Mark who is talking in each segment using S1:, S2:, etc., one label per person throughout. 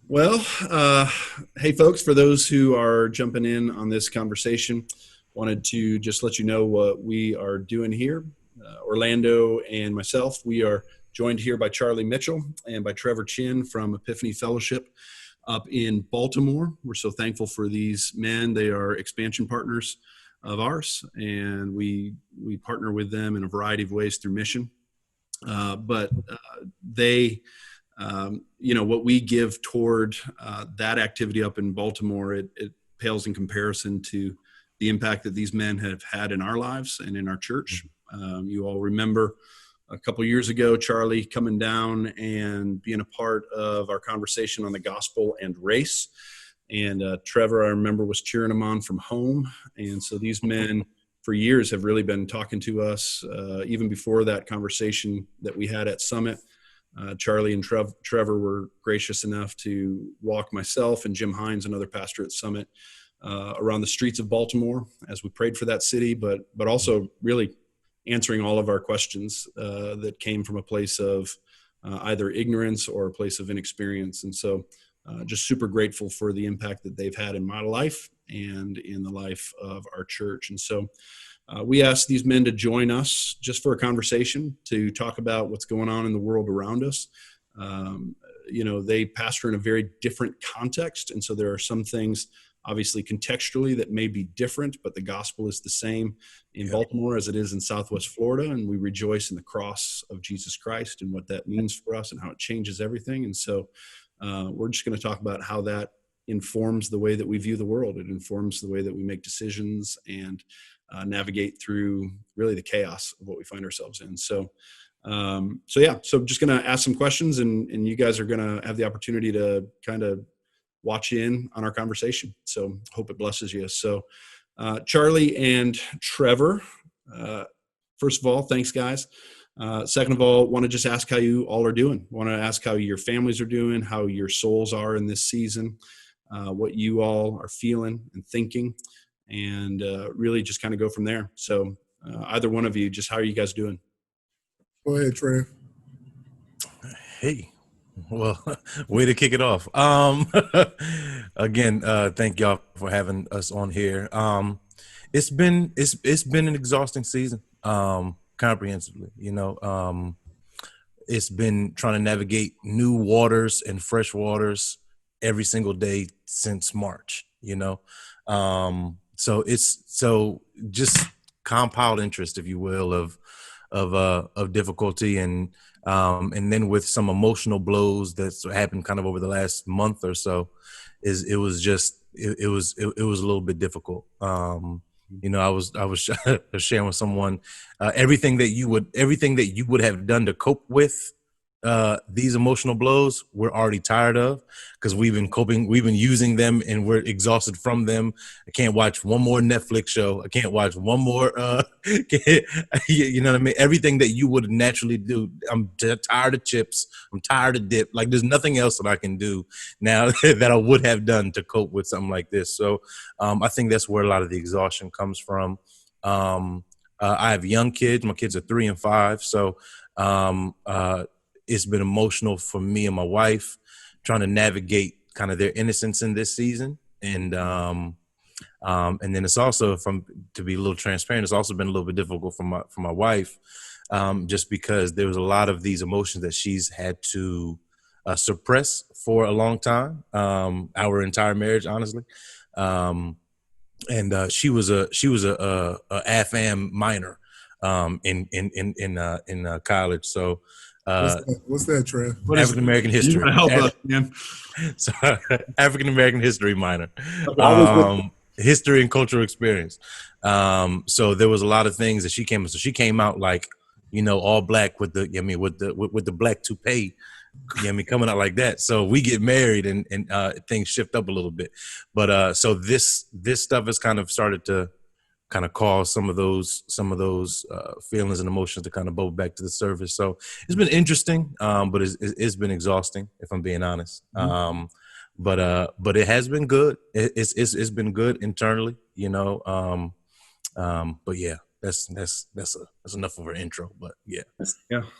S1: Well, hey, folks, for those who are jumping in on this conversation, wanted to just let you know what we are doing here. Orlando and myself, we are joined here by Charlie Mitchell and by Trevor Chin from Epiphany Fellowship up in Baltimore. We're so thankful for these men. They are expansion partners of ours, and we partner with them in a variety of ways through mission. But they what we give toward that activity up in Baltimore, it pales in comparison to the impact that these men have had in our lives and in our church. You all remember a couple years ago, Charlie coming down and being a part of our conversation on the gospel and race. And Trevor, I remember, was cheering him on from home. And so these men for years have really been talking to us, even before that conversation that we had at Summit. Charlie and Trevor were gracious enough to walk myself and Jim Hines, another pastor at Summit, around the streets of Baltimore as we prayed for that city, but also really answering all of our questions that came from a place of either ignorance or a place of inexperience. And so just super grateful for the impact that they've had in my life and in the life of our church. And so we asked these men to join us just for a conversation to talk about what's going on in the world around us. They pastor in a very different context. And so there are some things, obviously contextually, that may be different, but the gospel is the same in Baltimore as it is in Southwest Florida. And we rejoice in the cross of Jesus Christ and what that means for us and how it changes everything. And so we're just going to talk about how that informs the way that we view the world. It informs the way that we make decisions and navigate through really the chaos of what we find ourselves in. So just going to ask some questions, and you guys are going to have the opportunity to kind of watch in on our conversation. So hope it blesses you. So Charlie and Trevor, first of all, thanks, guys. Second of all, want to just ask how you all are doing. Want to ask how your families are doing, how your souls are in this season, what you all are feeling and thinking, and really just kind of go from there. So either one of you, just how are you guys doing?
S2: Go ahead, Trev.
S3: Hey, well, way to kick it off. Again, thank y'all for having us on here. It's been an exhausting season, comprehensively. It's been trying to navigate new waters and fresh waters every single day since March. So just compound interest, if you will, of difficulty and then with some emotional blows that's happened kind of over the last month or so, it was a little bit difficult. I was sharing with someone everything that you would have done to cope with these emotional blows, we're already tired of, because we've been using them and we're exhausted from them. I can't watch one more Netflix show. I can't watch one more, you know what I mean? Everything that you would naturally do. I'm tired of chips. I'm tired of dip. Like, there's nothing else that I can do now that I would have done to cope with something like this. So I think that's where a lot of the exhaustion comes from. I have young kids. My kids are 3 and 5. So it's been emotional for me and my wife trying to navigate kind of their innocence in this season. And then it's also, to be a little transparent, it's also been a little bit difficult for my wife, just because there was a lot of these emotions that she's had to suppress for a long time, our entire marriage, honestly. And she was a AFAM minor in college. So
S2: What's that, Trev?
S3: African American history.
S1: Help us, man.
S3: So, African American history minor. History and cultural experience. So there was a lot of things that she came out like, all black with the black toupee, coming out like that. So we get married and things shift up a little bit. But so this stuff has kind of started to kind of cause some of those feelings and emotions to kind of bubble back to the surface. So it's been interesting, but it's been exhausting, if I'm being honest. Mm-hmm. But it has been good. It's been good internally, but yeah, that's enough of an intro. But yeah.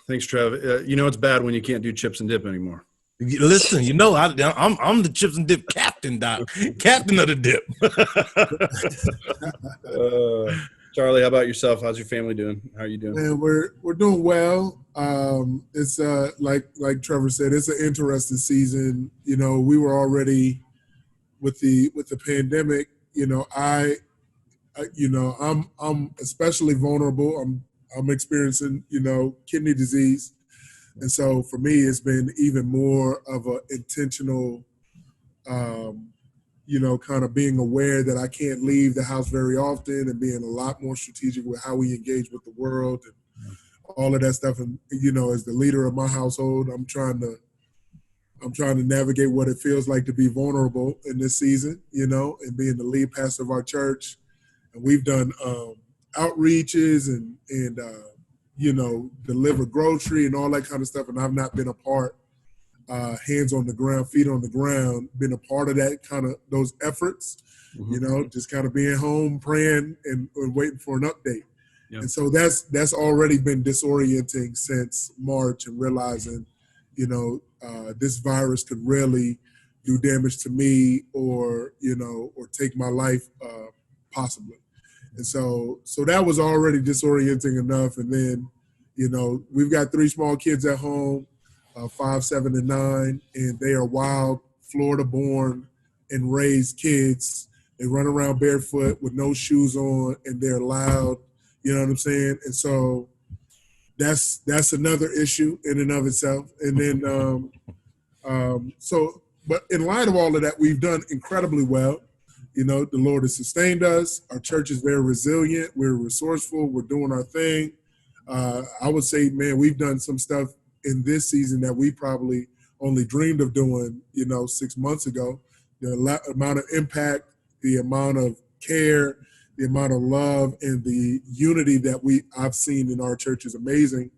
S1: Thanks, Trev. It's bad when you can't do chips and dip anymore.
S3: Listen, I'm the chips and dip captain, Doc. Captain of the dip.
S1: Charlie, how about yourself? How's your family doing? How are you doing?
S2: And we're doing well. It's like Trevor said, it's an interesting season. We were already with the pandemic. I'm especially vulnerable. I'm experiencing kidney disease, and so for me, it's been even more of an intentional. Kind of being aware that I can't leave the house very often and being a lot more strategic with how we engage with the world and all of that stuff. And, as the leader of my household, I'm trying to navigate what it feels like to be vulnerable in this season, and being the lead pastor of our church. And we've done outreaches and deliver grocery and all that kind of stuff. And I've not been a part hands on the ground, feet on the ground, been a part of that kind of those efforts, just kind of being home, praying and waiting for an update. Yep. And so that's already been disorienting since March, and realizing, this virus could really do damage to me or take my life possibly. And so that was already disorienting enough. And then, we've got 3 small kids at home. 5, 7, and 9, and they are wild, Florida-born and raised kids. They run around barefoot with no shoes on, and they're loud. You know what I'm saying? And so that's another issue in and of itself. And then, but in light of all of that, we've done incredibly well. The Lord has sustained us. Our church is very resilient. We're resourceful. We're doing our thing. I would say, man, we've done some stuff in this season that we probably only dreamed of doing, 6 months ago. The amount of impact, the amount of care, the amount of love, and the unity that I've seen in our church is amazing.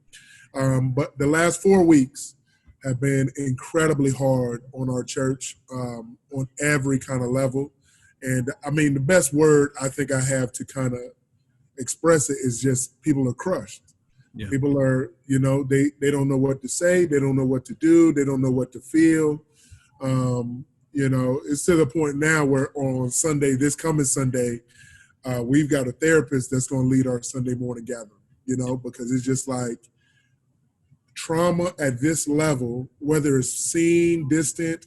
S2: But the last 4 weeks have been incredibly hard on our church, on every kind of level. And I mean, the best word I think I have to kind of express it is just people are crushed. Yeah. People are, they don't know what to say. They don't know what to do. They don't know what to feel. It's to the point now where on Sunday, this coming Sunday, we've got a therapist that's going to lead our Sunday morning gathering, because it's just like trauma at this level, whether it's seen, distant,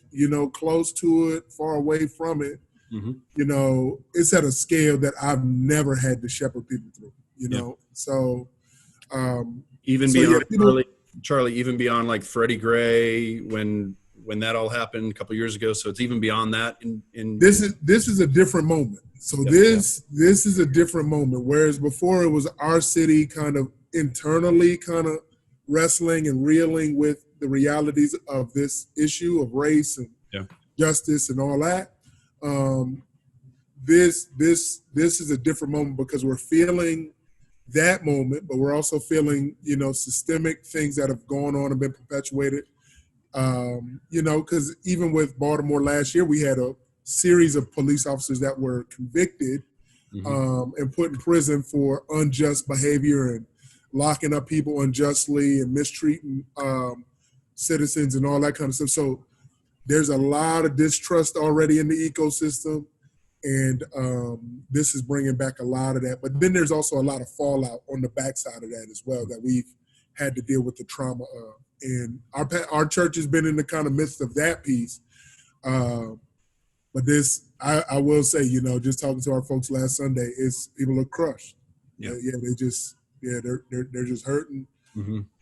S2: close to it, far away from it, it's at a scale that I've never had to shepherd people through, So
S1: beyond Charlie, even beyond like Freddie Gray, when that all happened a couple of years ago. So it's even beyond that.
S2: This is a different moment. So this is a different moment. Whereas before it was our city kind of internally kind of wrestling and reeling with the realities of this issue of race and justice and all that. This is a different moment because we're feeling that moment, but we're also feeling, systemic things that have gone on and been perpetuated. Because even with Baltimore last year, we had a series of police officers that were convicted and put in prison for unjust behavior and locking up people unjustly and mistreating citizens and all that kind of stuff. So there's a lot of distrust already in the ecosystem. And this is bringing back a lot of that. But then there's also a lot of fallout on the backside of that as well that we've had to deal with the trauma of. And our church has been in the kind of midst of that piece. But this, I will say, just talking to our folks last Sunday, people are crushed. Yeah, they're just hurting,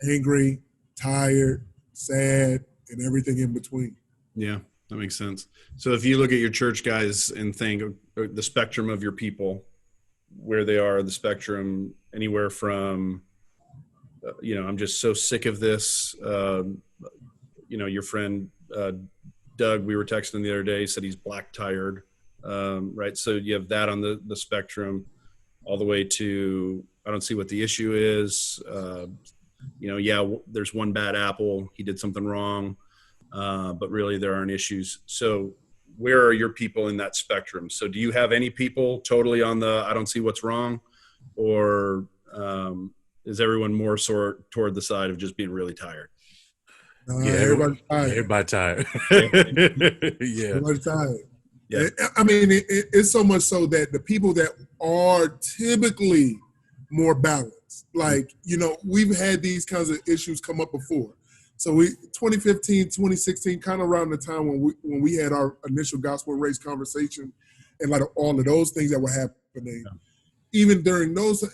S2: angry, tired, sad, and everything in between.
S1: Yeah. That makes sense. So if you look at your church guys and think of the spectrum of your people, where they are, the spectrum, anywhere from, I'm just so sick of this. Your friend, Doug, we were texting the other day, said he's black tired. Right. So you have that on the spectrum all the way to, I don't see what the issue is. There's one bad apple. He did something wrong. But really there aren't issues. So where are your people in that spectrum? So do you have any people totally on the, I don't see what's wrong, or is everyone more toward the side of just being really tired?
S3: Yeah,
S2: Everybody's tired.
S3: everybody tired. Yeah.
S2: Everybody's tired.
S1: Yeah.
S2: I mean, it's so much so that the people that are typically more balanced, like, we've had these kinds of issues come up before. So 2015, 2016, kind of around the time when we had our initial gospel race conversation and like all of those things that were happening.
S1: Yeah.
S2: Even during those,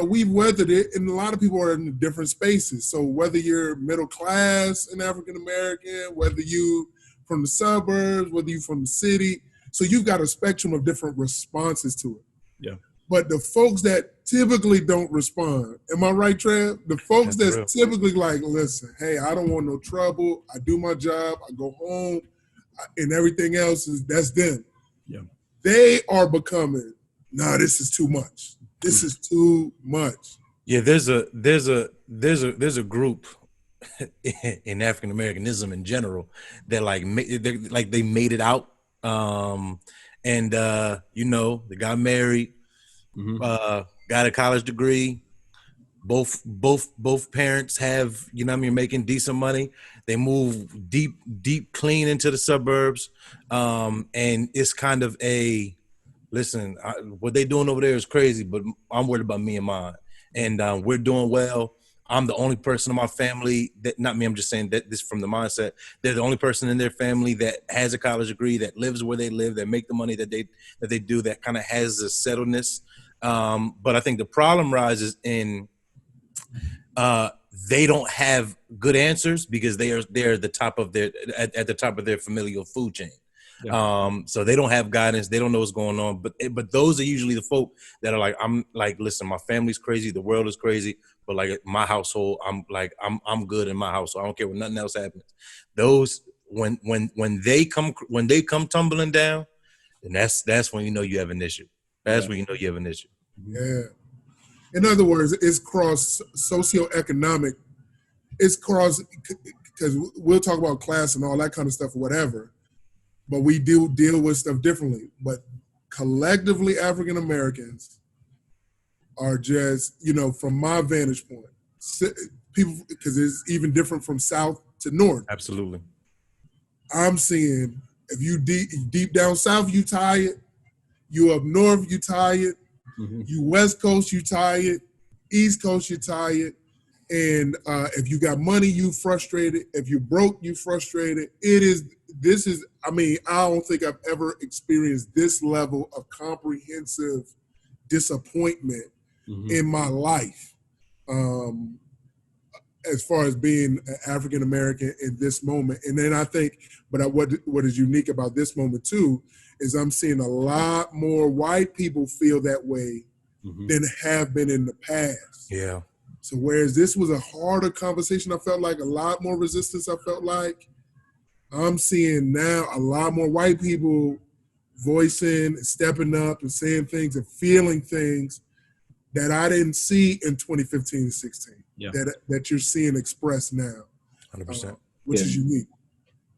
S2: we've weathered it, and a lot of people are in different spaces. So whether you're middle class and African American, whether you from the suburbs, whether you from the city, so you've got a spectrum of different responses to it.
S1: Yeah.
S2: But the folks that typically don't respond, am I right, Trev? The folks that's typically like, listen, hey, I don't want no trouble. I do my job. I go home, and everything else that's them.
S1: Yeah.
S2: They are becoming, nah, this is too much. This is too much.
S3: Yeah, there's a group in African Americanism in general that they made it out. They got married, got a college degree. Both parents have, making decent money. They move deep clean into the suburbs. And it's kind of listen, what they doing over there is crazy, but I'm worried about me and mine. And we're doing well. I'm the only person in my family that, not me, I'm just saying that this from the mindset, they're the only person in their family that has a college degree, that lives where they live, that make the money that they do, that kind of has a settledness. But I think the problem rises in they don't have good answers because they're the top of at the top of their familial food chain. Yeah. So they don't have guidance. They don't know what's going on. But those are usually the folk that are like, I'm like, listen, my family's crazy. The world is crazy. But like my household, I'm good in my house. So I don't care what nothing else happens. Those when they come tumbling down, then that's when you have an issue. That's when you have an issue.
S2: Yeah. In other words, it's cross socioeconomic. It's cross, because we'll talk about class and all that kind of stuff or whatever, but we do deal with stuff differently. But collectively, African Americans are just, from my vantage point, people, because it's even different from south to north.
S3: Absolutely.
S2: I'm seeing if you deep down south, you tired. You up north, you tired. Mm-hmm. You West Coast, you tired. East Coast, you tired. And if you got money, you frustrated. If you broke, you frustrated. I don't think I've ever experienced this level of comprehensive disappointment in my life. As far as being an African American in this moment. And then I think, what is unique about this moment too, is I'm seeing a lot more white people feel that way than have been in the past.
S3: Yeah.
S2: So whereas this was a harder conversation, I felt like a lot more resistance, I felt like, I'm seeing now a lot more white people voicing, stepping up and saying things and feeling things that I didn't see in 2015 and 16. Yeah. That you're seeing expressed now.
S3: 100%.
S2: Which is unique.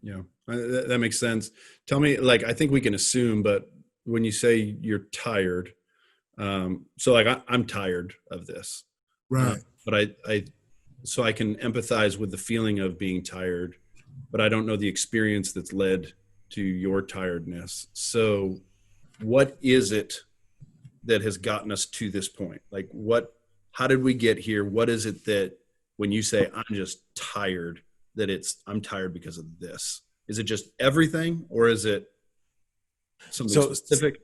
S1: Yeah, that makes sense. Tell me, I think we can assume, but when you say you're tired, so I'm tired of this.
S2: Right.
S1: But so I can empathize with the feeling of being tired, but I don't know the experience that's led to your tiredness. So what is it that has gotten us to this point? How did we get here? What is it that when you say I'm just tired, that I'm tired because of this? Is it just everything, or is it something specific?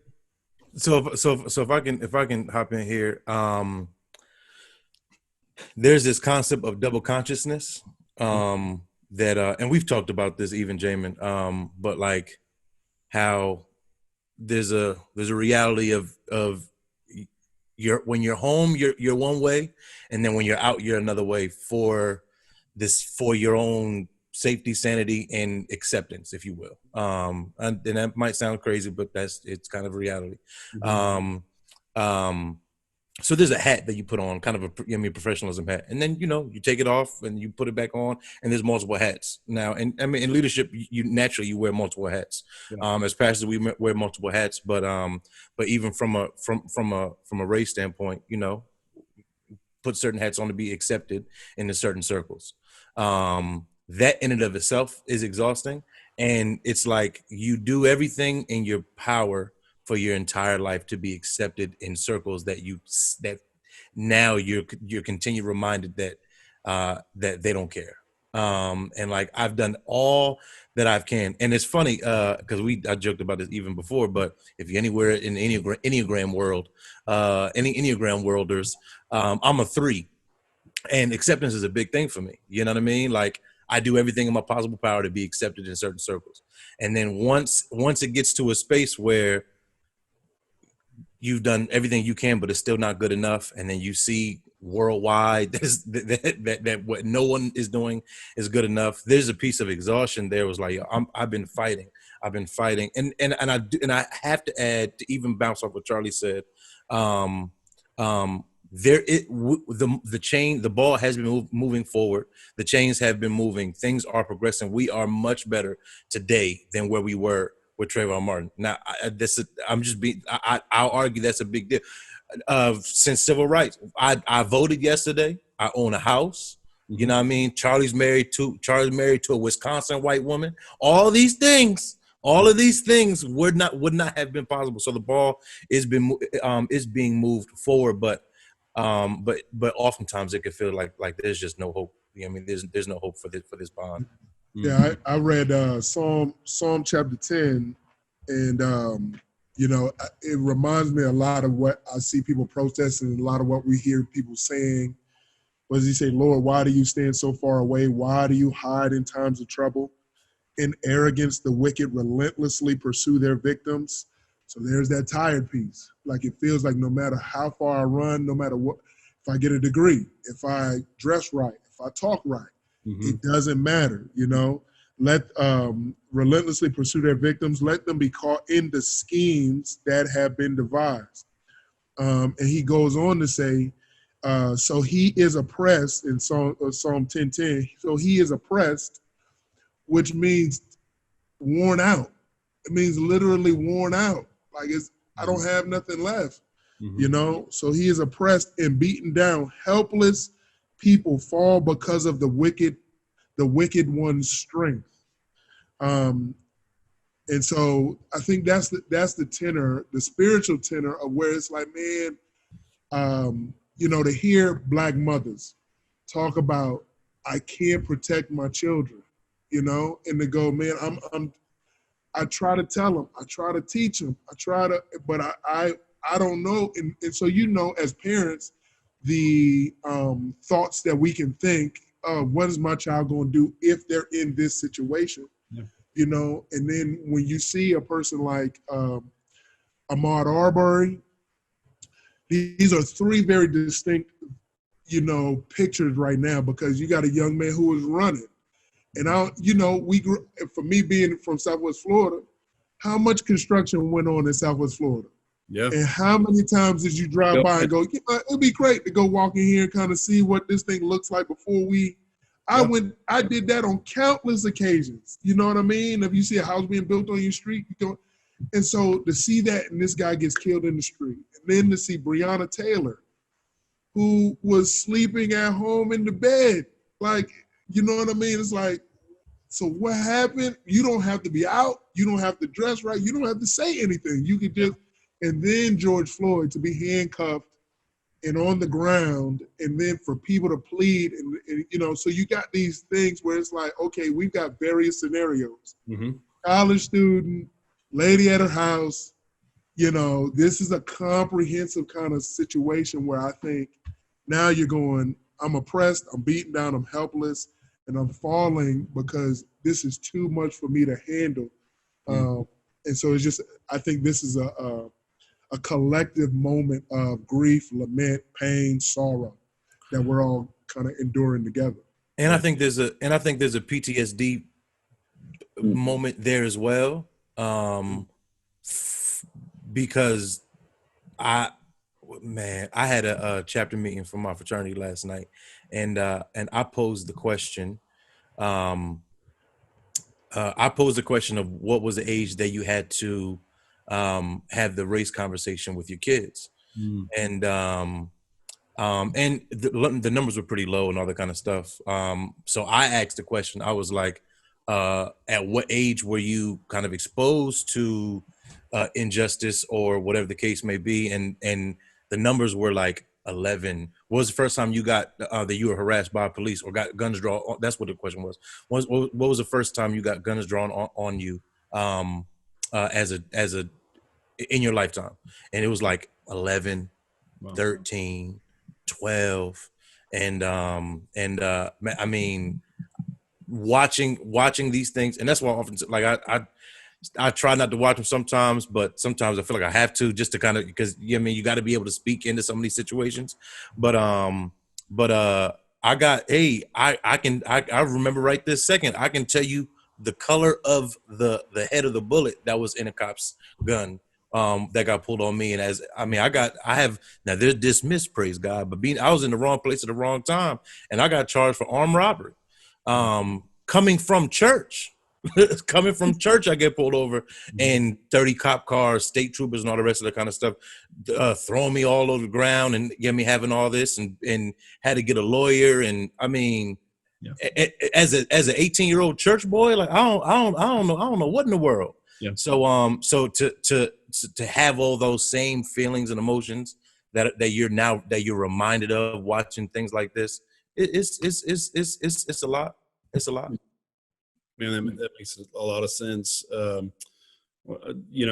S3: So if I can hop in here, there's this concept of double consciousness that and we've talked about this even, Jamin, but like how there's a reality of when you're home, you're one way, and then when you're out, you're another way for your own safety, sanity, and acceptance, if you will. And that might sound crazy, but it's kind of reality. So there's a hat that you put on, kind of a professionalism hat, and then you take it off and you put it back on, and there's multiple hats now. And I mean, in leadership, you naturally wear multiple hats. Yeah. As pastors, we wear multiple hats, but even from a race standpoint, put certain hats on to be accepted in certain circles. that in and of itself is exhausting. And it's like you do everything in your power for your entire life to be accepted in circles that now you're continually reminded that they don't care. And like I've done all that I can, and it's funny because I joked about this even before. But if you're anywhere in the Enneagram world, any Enneagram worlders, I'm a 3, and acceptance is a big thing for me. You know what I mean? Like I do everything in my possible power to be accepted in certain circles, and then once it gets to a space where you've done everything you can, but it's still not good enough. And then you see worldwide that what no one is doing is good enough. There's a piece of exhaustion there. It was like, I've been fighting. And I have to add, to even bounce off what Charlie said, the ball has been moving forward. The chains have been moving. Things are progressing. We are much better today than where we were with Trayvon Martin. Now, I'll argue that's a big deal. Since civil rights, I voted yesterday. I own a house. You know what I mean? Charlie's married to a Wisconsin white woman. All of these things would not have been possible. So the ball is being moved forward, but oftentimes it could feel like there's just no hope. I mean, there's no hope for this bond.
S2: Yeah, I read Psalm chapter 10, and it reminds me a lot of what I see people protesting, and a lot of what we hear people saying. What does he say? Lord, why do you stand so far away? Why do you hide in times of trouble? In arrogance, the wicked relentlessly pursue their victims. So there's that tired piece. Like it feels like no matter how far I run, no matter what, if I get a degree, if I dress right, if I talk right, it doesn't matter, Let relentlessly pursue their victims. Let them be caught in the schemes that have been devised. And he goes on to say, so he is oppressed in Psalm 10:10. So he is oppressed, which means worn out. It means literally worn out. Like I don't have nothing left, So he is oppressed and beaten down. Helpless people fall because of the wicked one's strength. And so I think that's the tenor, the spiritual tenor of where it's like, man, to hear Black mothers talk about, I can't protect my children, and to go, man, I try to tell them, I try to teach them, but I don't know. And so, as parents, the thoughts that we can think, what is my child going to do if they're in this situation? Yeah. And then when you see a person like Ahmaud Arbery, these are 3 very distinct, pictures right now, because you got a young man who is running. And for me being from Southwest Florida, how much construction went on in Southwest Florida? Yeah. And how many times did you drive by and go, it'd be great to go walk in here and kind of see what this thing looks like before I did that on countless occasions. You know what I mean? If you see a house being built on your street, and so to see that, and this guy gets killed in the street, and then to see Breonna Taylor, who was sleeping at home in the bed, like, you know what I mean? It's like, so what happened? You don't have to be out. You don't have to dress right. You don't have to say anything. You could just, and then George Floyd to be handcuffed and on the ground, and then for people to plead, and so you got these things where it's like, okay, we've got various scenarios. College student, lady at her house, this is a comprehensive kind of situation where I think now you're going, I'm oppressed, I'm beaten down, I'm helpless, and I'm falling because this is too much for me to handle. And so it's just, I think this is a collective moment of grief, lament, pain, sorrow that we're all kind of enduring together.
S3: And I think there's a PTSD moment there as well, because I had a chapter meeting for my fraternity last night, and I posed the question. I posed the question of what was the age that you had to have the race conversation with your kids, and And the numbers were pretty low and all that kind of stuff. So I asked the question. I was like, at what age were you kind of exposed to injustice or whatever the case may be? And the numbers were like 11. What was the first time you got that you were harassed by police or got guns drawn? That's what the question was. What was the first time you got guns drawn on you as a in your lifetime? And it was like 11,
S1: Wow.
S3: 13, 12. And I mean, watching these things, and that's why I often, like, I try not to watch them sometimes, but sometimes I feel like I have to, just to kind of, because I mean, you got to be able to speak into some of these situations. But I remember right this second, I can tell you the color of the head of the bullet that was in a cop's gun that got pulled on me. And now they're dismissed, praise God, but I was in the wrong place at the wrong time, and I got charged for armed robbery. Coming from church, I get pulled over, and 30 cop cars, state troopers, and all the rest of that kind of stuff, throwing me all over the ground and get me having all this, and had to get a lawyer. And I mean,
S1: Yeah.
S3: as an 18-year-old church boy, like I don't know what in the world.
S1: Yeah.
S3: So to have all those same feelings and emotions that you're reminded of watching things like this, it's a lot. It's a lot.
S1: Man, that makes a lot of sense.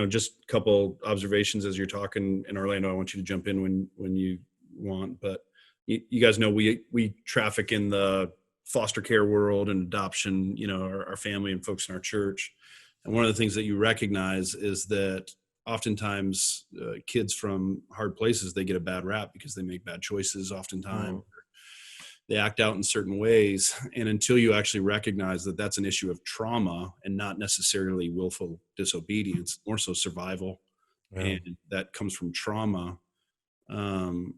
S1: Just a couple observations as you're talking. In Orlando, I want you to jump in when you want. But you guys know we traffic in the foster care world and adoption. Our family and folks in our church. And one of the things that you recognize is that oftentimes kids from hard places, they get a bad rap because they make bad choices. Oftentimes. They act out in certain ways. And until you actually recognize that that's an issue of trauma and not necessarily willful disobedience, more so survival, and that comes from trauma, then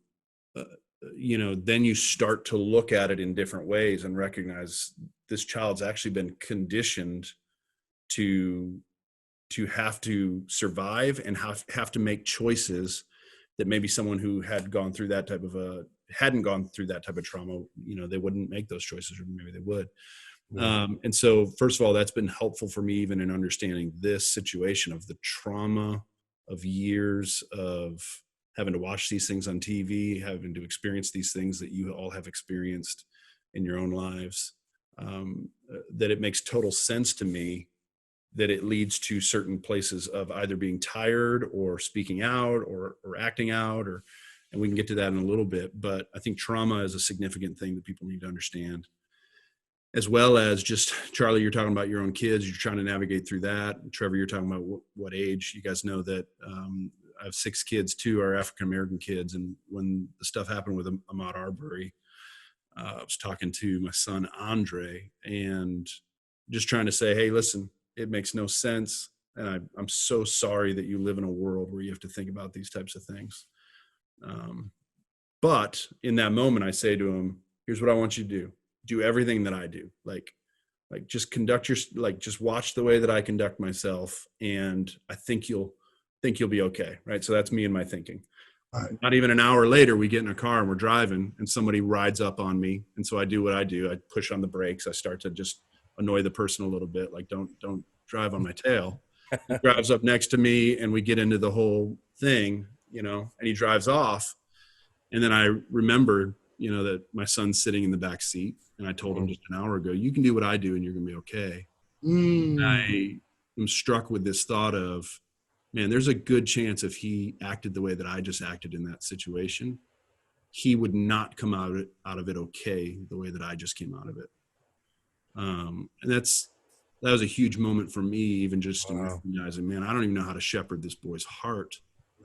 S1: you start to look at it in different ways and recognize this child's actually been conditioned to have to survive and have to make choices that maybe someone who hadn't gone through that type of trauma, they wouldn't make those choices, or maybe they would. And so first of all, that's been helpful for me, even in understanding this situation of the trauma of years of having to watch these things on TV, having to experience these things that you all have experienced in your own lives, that it makes total sense to me that it leads to certain places of either being tired or speaking out or acting out, and we can get to that in a little bit. But I think trauma is a significant thing that people need to understand, as well as just, Charlie, you're talking about your own kids. You're trying to navigate through that. Trevor, you're talking about what age. You guys know that I have 6 kids, 2 are African-American kids. And when the stuff happened with Ahmaud Arbery, I was talking to my son, Andre, and just trying to say, hey, listen, it makes no sense. And I'm so sorry that you live in a world where you have to think about these types of things. But in that moment, I say to him, here's what I want you to do. Do everything that I do. Like just just watch the way that I conduct myself. And I think you'll be okay. Right. So that's me and my thinking. Right. Not even an hour later, we get in a car and we're driving and somebody rides up on me. And so I do what I do. I push on the brakes. I start to just annoy the person a little bit. Like, don't drive on my tail. He drives up next to me and we get into the whole thing, and he drives off. And then I remember, that my son's sitting in the back seat, and I told him just an hour ago, you can do what I do and you're going to be okay. I am struck with this thought of, man, there's a good chance if he acted the way that I just acted in that situation, he would not come out of it okay the way that I just came out of it. And that was a huge moment for me, even just in recognizing, man, I don't even know how to shepherd this boy's heart.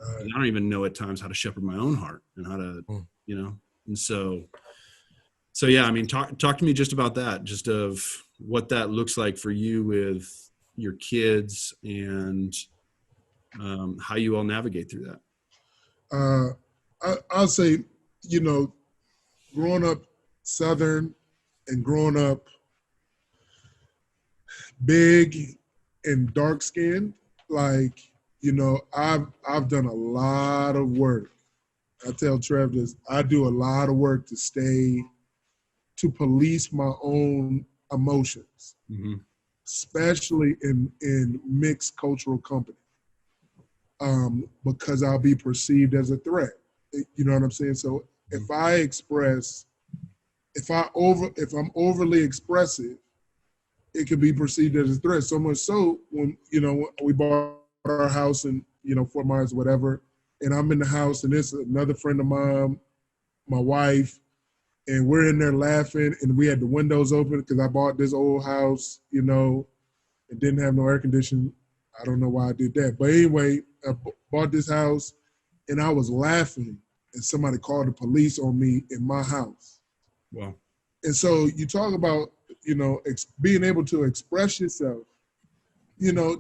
S1: Right. I don't even know at times how to shepherd my own heart and how to, and so yeah, I mean, talk to me just about that, just of what that looks like for you with your kids and how you all navigate through
S2: that. I'll say, growing up Southern and growing up big and dark skinned, like, I've done a lot of work I tell Trev this, I do a lot of work to police my own emotions, especially in mixed cultural company, because I'll be perceived as a threat. You know what I'm saying? So if I'm overly expressive, it could be perceived as a threat. So much so when, we bought our house in, Fort Myers, whatever, and I'm in the house and there's another friend of mine, my wife, and we're in there laughing and we had the windows open because I bought this old house, it didn't have no air conditioning. I don't know why I did that. But anyway, I bought this house and I was laughing and somebody called the police on me in my house.
S1: Wow.
S2: And so you talk about, being able to express yourself,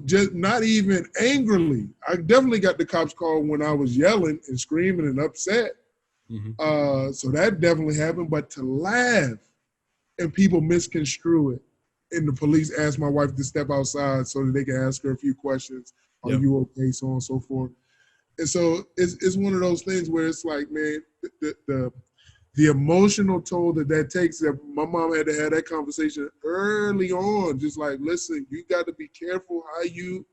S2: just not even angrily. I definitely got the cops called when I was yelling and screaming and upset. So that definitely happened. But to laugh and people misconstrue it, and the police asked my wife to step outside so that they can ask her a few questions. Are you okay? So on and so forth. And so it's one of those things where it's like, man, the emotional toll that takes, that my mom had to have that conversation early on, just like, listen, you got to be careful how you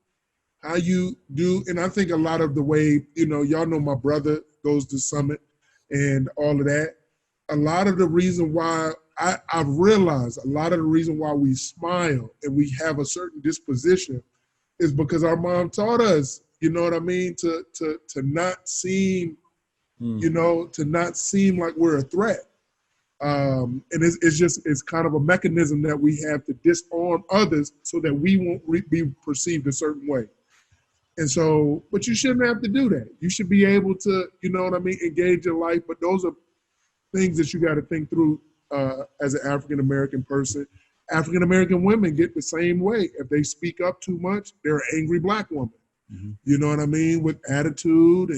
S2: do. And I think a lot of the way, y'all know my brother goes to Summit and all of that. A lot of the reason why I've realized a lot of the reason why we smile and we have a certain disposition is because our mom taught us, you know what I mean, to not seem, to not seem like we're a threat. And it's kind of a mechanism that we have to disarm others so that we won't be perceived a certain way. And so, but you shouldn't have to do that. You should be able to, engage in life. But those are things that you got to think through as an African-American person. African-American women get the same way. If they speak up too much, they're an angry Black woman. You know what I mean? With attitude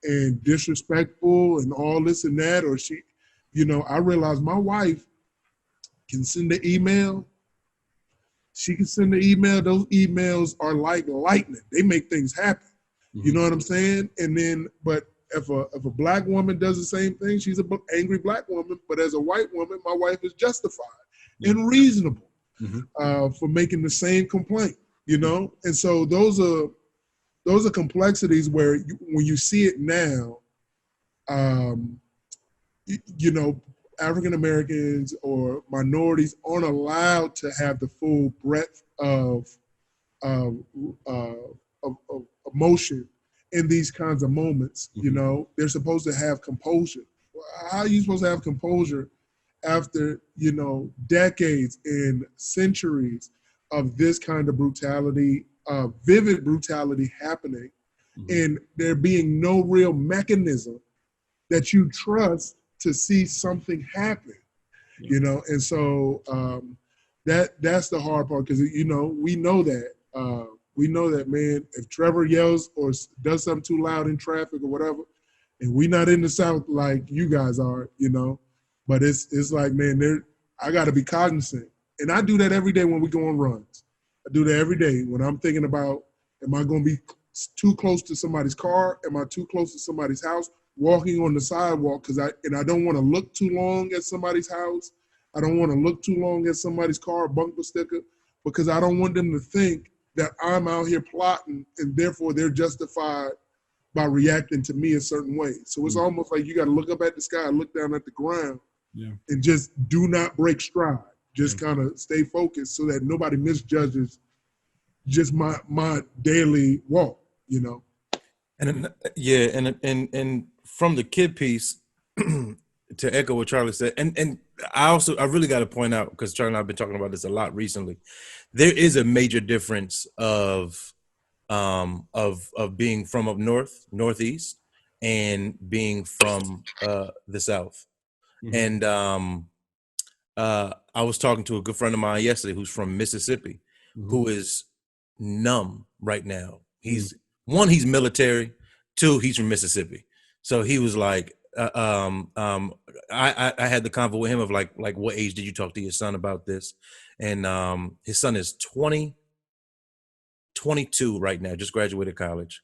S2: and disrespectful and all this and that. Or she, I realized my wife can send an email. She can send an email. Those emails are like lightning. They make things happen. You know what I'm saying? And then, but if a Black woman does the same thing, she's an angry Black woman. But as a white woman, my wife is justified and reasonable for making the same complaint. And so those are complexities where when you see it now, African Americans or minorities aren't allowed to have the full breadth of emotion in these kinds of moments. They're supposed to have composure. How are you supposed to have composure after decades and centuries of this kind of brutality, vivid brutality happening, and there being no real mechanism that you trust to see something happen, and so that's the hard part, because we know that, man, if Trevor yells or does something too loud in traffic or whatever, and we not in the South like you guys are, but it's like, man, I got to be cognizant, and I do that every day when we go on runs. I do that every day when I'm thinking about, am I going to be too close to somebody's car? Am I too close to somebody's house? Walking on the sidewalk, because I don't want to look too long at somebody's house. I don't want to look too long at somebody's car bumper sticker, because I don't want them to think that I'm out here plotting and therefore they're justified by reacting to me a certain way. So it's almost like you got to look up at the sky, look down at the ground, and just do not break stride. Just kind of stay focused so that nobody misjudges just my daily walk,
S3: And and from the kid piece, to echo what Charlie said, and I really got to point out, because Charlie and I have been talking about this a lot recently, there is a major difference of being from up northeast, and being from the South. And I was talking to a good friend of mine yesterday who's from Mississippi, who is numb right now. He's military. Two, he's from Mississippi. So he was like, I had the convo with him of like what age did you talk to your son about this? And his son is 22 right now, just graduated college.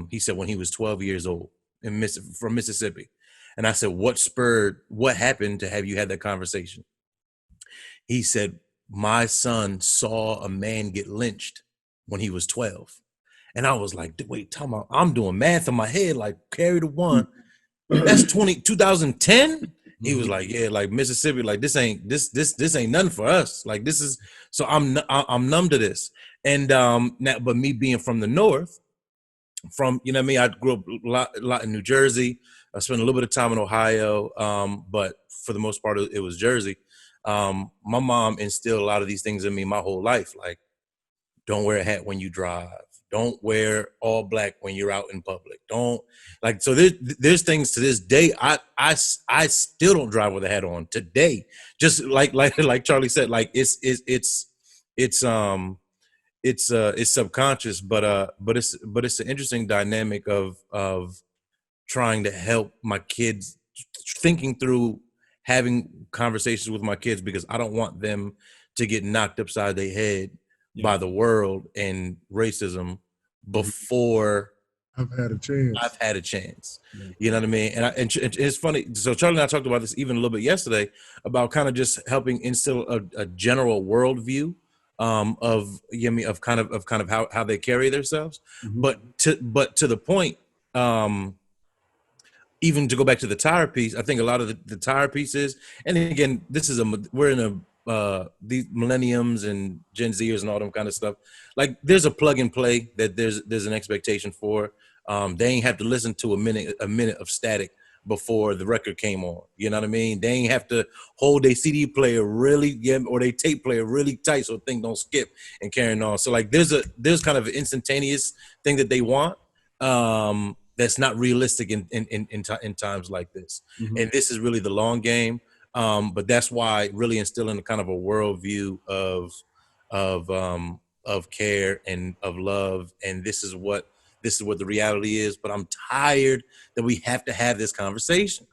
S3: He said when he was 12 years old, from Mississippi. And I said, what happened to have you had that conversation? He said, my son saw a man get lynched when he was 12. And I was like, wait, talking about, I'm doing math in my head, like carry the one. That's 2010. He was like, yeah, like Mississippi, like this ain't nothing for us. Like this is, so I'm numb to this. And now, but me being from the North, from, you know what I mean? I grew up a lot in New Jersey. I spent a little bit of time in Ohio, but for the most part, it was Jersey. My mom instilled a lot of these things in me my whole life. Like, don't wear a hat when you drive. Don't wear all black when you're out in public. Don't, like, so there's things to this day. I still don't drive with a hat on today. Just like Charlie said, like it's subconscious, but it's an interesting dynamic of trying to help my kids, thinking through having conversations with my kids, because I don't want them to get knocked upside their head by the world and racism before
S2: I've had a chance.
S3: You know what I mean? And it's funny. So Charlie and I talked about this even a little bit yesterday about kind of just helping instill a general worldview of kind of how they carry themselves. But to the point, even to go back to the tire piece, I think a lot of the tire pieces, and again, we're in a these millenniums and Gen Zers and all them kind of stuff. Like there's a plug and play that there's an expectation for. They ain't have to listen to a minute of static before the record came on. You know what I mean? They ain't have to hold their CD player really, or their tape player really tight so things don't skip and carrying on. So like there's kind of an instantaneous thing that they want. That's not realistic in times like this. And this is really the long game. But that's why really instilling a kind of a worldview of care and of love. And this is what the reality is. But I'm tired that we have to have this conversation.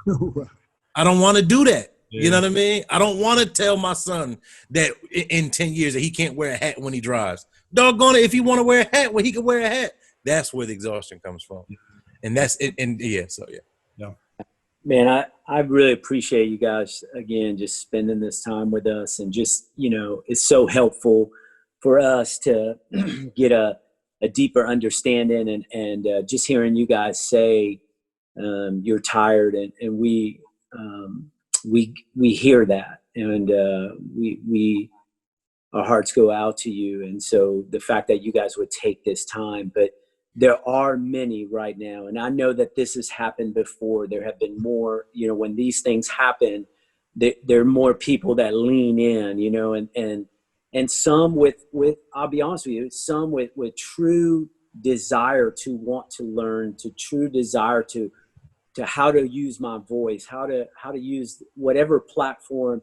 S3: I don't want to do that. Yeah. You know what I mean? I don't want to tell my son that in 10 years that he can't wear a hat when he drives. Doggone it, if he want to wear a hat, well, he can wear a hat. That's where the exhaustion comes from. And that's it. And yeah.
S4: Man, I really appreciate you guys again just spending this time with us, and just, it's so helpful for us to get a deeper understanding, and just hearing you guys say you're tired, and we hear that, and we our hearts go out to you. And so the fact that you guys would take this time, but there are many right now, and I know that this has happened before. There have been more, when these things happen, there are more people that lean in, and some with I'll be honest with you, some with true desire to want to learn, to true desire to how to use my voice, how to use whatever platform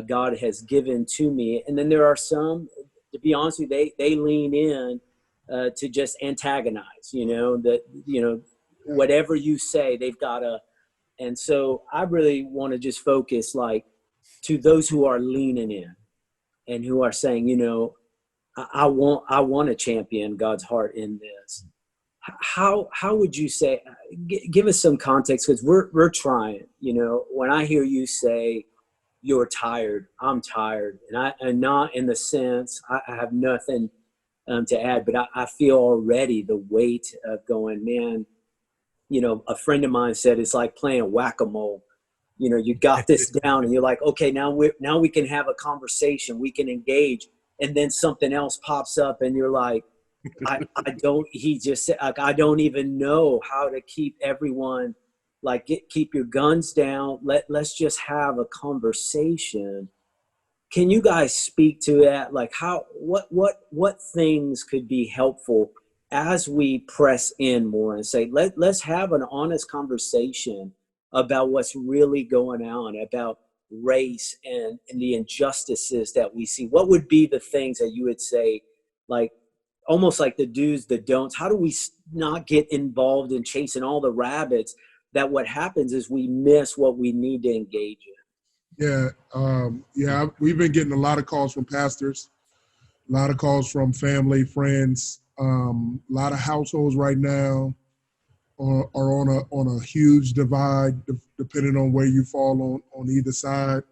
S4: God has given to me. And then there are some, to be honest with you, they lean in to just antagonize, whatever you say, they've got to. And so I really want to just focus, like, to those who are leaning in and who are saying, I want to champion God's heart in this. How would you say, give us some context, because we're trying, when I hear you say you're tired, I'm tired, and not in the sense, I have nothing to add, but I feel already the weight of going, man, a friend of mine said it's like playing whack-a-mole. You got this down, and you're like, okay, now we can have a conversation, we can engage, and then something else pops up, and you're like, he just said, like, I don't even know how to keep everyone, like, keep your guns down. Let's just have a conversation. Can you guys speak to that? Like, what things could be helpful as we press in more and say, let's have an honest conversation about what's really going on, about race and the injustices that we see? What would be the things that you would say, like, almost like the do's, the don'ts? How do we not get involved in chasing all the rabbits, that what happens is we miss what we need to engage in?
S2: Yeah, we've been getting a lot of calls from pastors, a lot of calls from family, friends, a lot of households right now are on a huge divide, depending on where you fall on either side.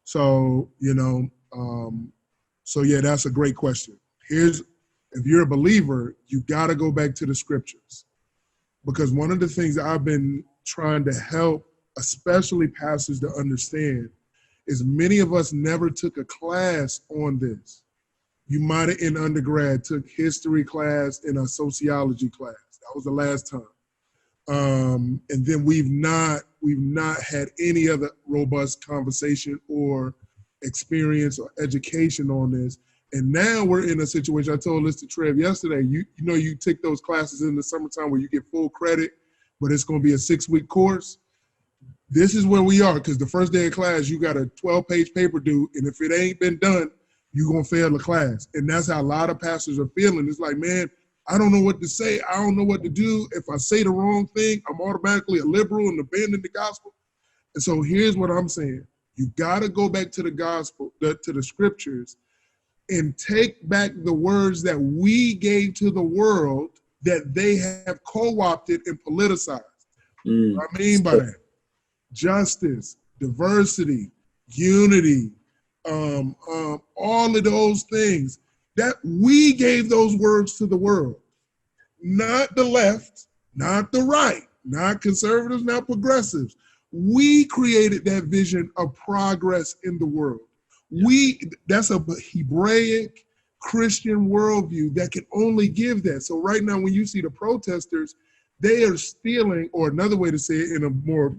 S2: So, so yeah, that's a great question. If you're a believer, you got to go back to the scriptures, because one of the things that I've been trying to help, especially pastors, to understand is many of us never took a class on this. You might have in undergrad took history class and a sociology class. That was the last time. And then we've not had any other robust conversation or experience or education on this. And now we're in a situation, I told this to Trev yesterday, you take those classes in the summertime where you get full credit, but it's going to be a 6-week course. This is where we are, because the first day of class, you got a 12-page paper due, and if it ain't been done, you're going to fail the class. And that's how a lot of pastors are feeling. It's like, man, I don't know what to say. I don't know what to do. If I say the wrong thing, I'm automatically a liberal and abandon the gospel. And so here's what I'm saying. You got to go back to the gospel, to the scriptures, and take back the words that we gave to the world that they have co-opted and politicized. What I mean by that, justice, diversity, unity, all of those things, that we gave those words to the world, not the left, not the right, not conservatives, not progressives. We created that vision of progress in the world. That's a Hebraic Christian worldview that can only give that. So right now, when you see the protesters, they are stealing, or another way to say it in a more,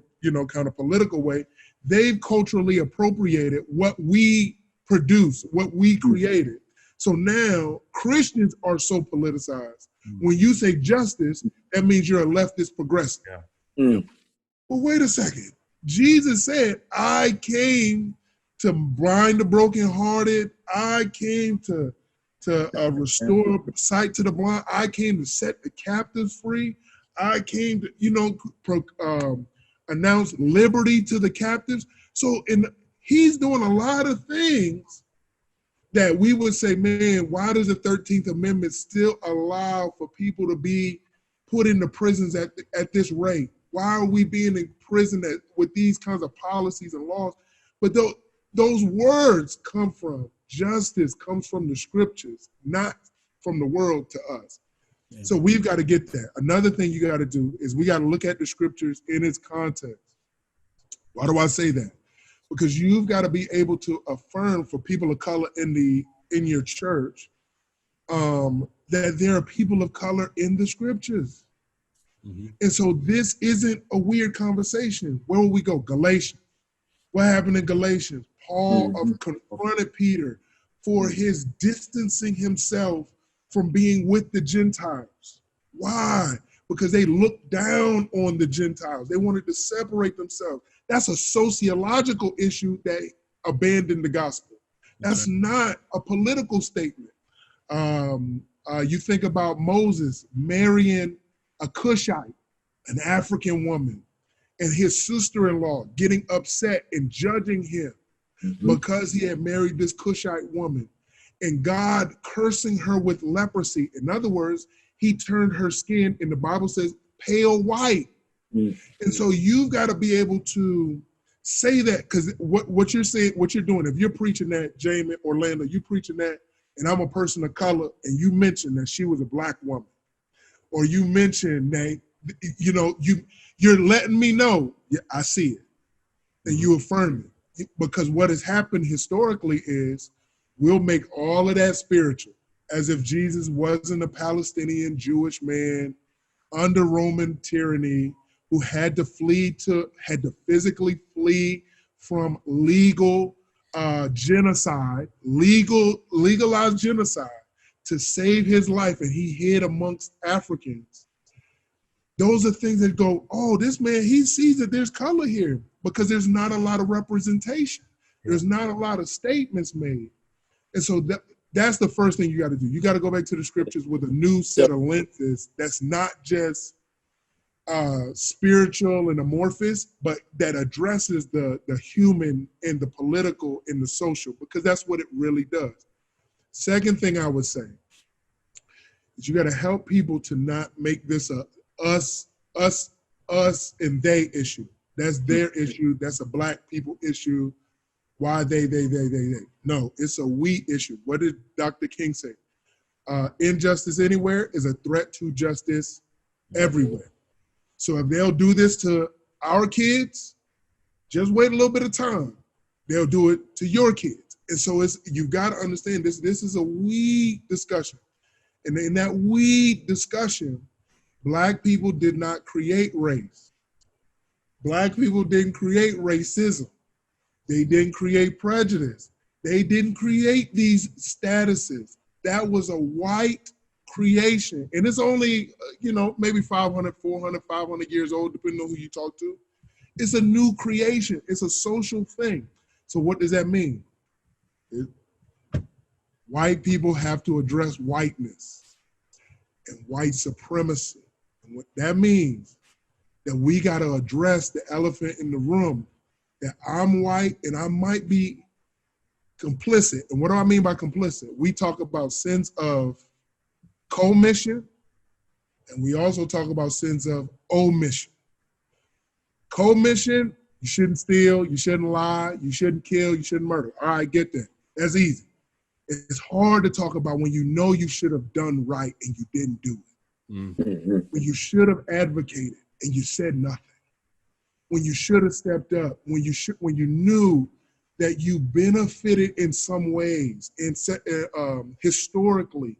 S2: kind of political way, they've culturally appropriated what we produce, what we created. So now Christians are so politicized. When you say justice, that means you're a leftist progressive. Yeah. Well, wait a second. Jesus said, I came to blind the brokenhearted. I came to restore sight to the blind. I came to set the captives free. I came to, announce liberty to the captives. So he's doing a lot of things that we would say, man, why does the 13th Amendment still allow for people to be put into prisons at this rate? Why are we being in prison with these kinds of policies and laws? But those words come from, justice comes from the scriptures, not from the world to us. Yeah. So we've got to get that. Another thing you got to do is we got to look at the scriptures in its context. Why do I say that? Because you've got to be able to affirm for people of color in your church that there are people of color in the scriptures. Mm-hmm. And so this isn't a weird conversation. Where will we go? Galatians. What happened in Galatians? Paul confronted Peter for his distancing himself from being with the Gentiles. Why? Because they looked down on the Gentiles. They wanted to separate themselves. That's a sociological issue that abandoned the gospel. That's not a political statement. You think about Moses marrying a Cushite, an African woman, and his sister-in-law getting upset and judging him because he had married this Cushite woman, and God cursing her with leprosy. In other words, he turned her skin, and the Bible says, pale white. And so you've got to be able to say that, because what you're saying, what you're doing, if you're preaching that, Jamin, Orlando, you preaching that, and I'm a person of color, and you mention that she was a black woman, or you mention that, you're letting me know, yeah, I see it, and you affirm it. Because what has happened historically is we'll make all of that spiritual, as if Jesus wasn't a Palestinian Jewish man under Roman tyranny who had to physically flee from legal genocide, legalized genocide, to save his life, and he hid amongst Africans. Those are things that go, oh, this man, he sees that there's color here, because there's not a lot of representation. There's not a lot of statements made. And so that's the first thing you got to do. You got to go back to the scriptures with a new set of lenses that's not just spiritual and amorphous, but that addresses the human and the political and the social, because that's what it really does. Second thing I would say is you got to help people to not make this a us us and they issue. That's their issue. That's a black people issue. Why they. No, it's a we issue. What did Dr. King say? Injustice anywhere is a threat to justice everywhere. So if they'll do this to our kids, just wait a little bit of time. They'll do it to your kids. And so you've got to understand this. This is a we discussion. And in that we discussion, Black people did not create race. Black people didn't create racism. They didn't create prejudice. They didn't create these statuses. That was a white creation. And it's only, maybe 500, 400, 500 years old, depending on who you talk to. It's a new creation. It's a social thing. So what does that mean? White people have to address whiteness and white supremacy. And what that means, that we got to address the elephant in the room, that I'm white and I might be complicit. And what do I mean by complicit? We talk about sins of commission, and we also talk about sins of omission. Commission, you shouldn't steal, you shouldn't lie, you shouldn't kill, you shouldn't murder. All right, get that. That's easy. It's hard to talk about when you know you should have done right and you didn't do it. Mm-hmm. When you should have advocated and you said nothing. When you should have stepped up, when you knew that you benefited in some ways and historically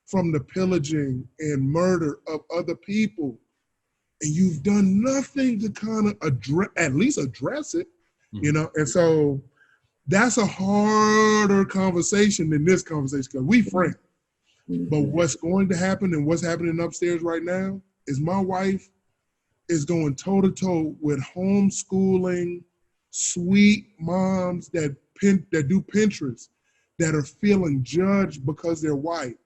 S2: from the pillaging and murder of other people, and you've done nothing to kind of at least address it, And so that's a harder conversation than this conversation because we friends. But what's going to happen and what's happening upstairs right now is my wife is going toe-to-toe with homeschooling, sweet moms that do Pinterest that are feeling judged because they're white.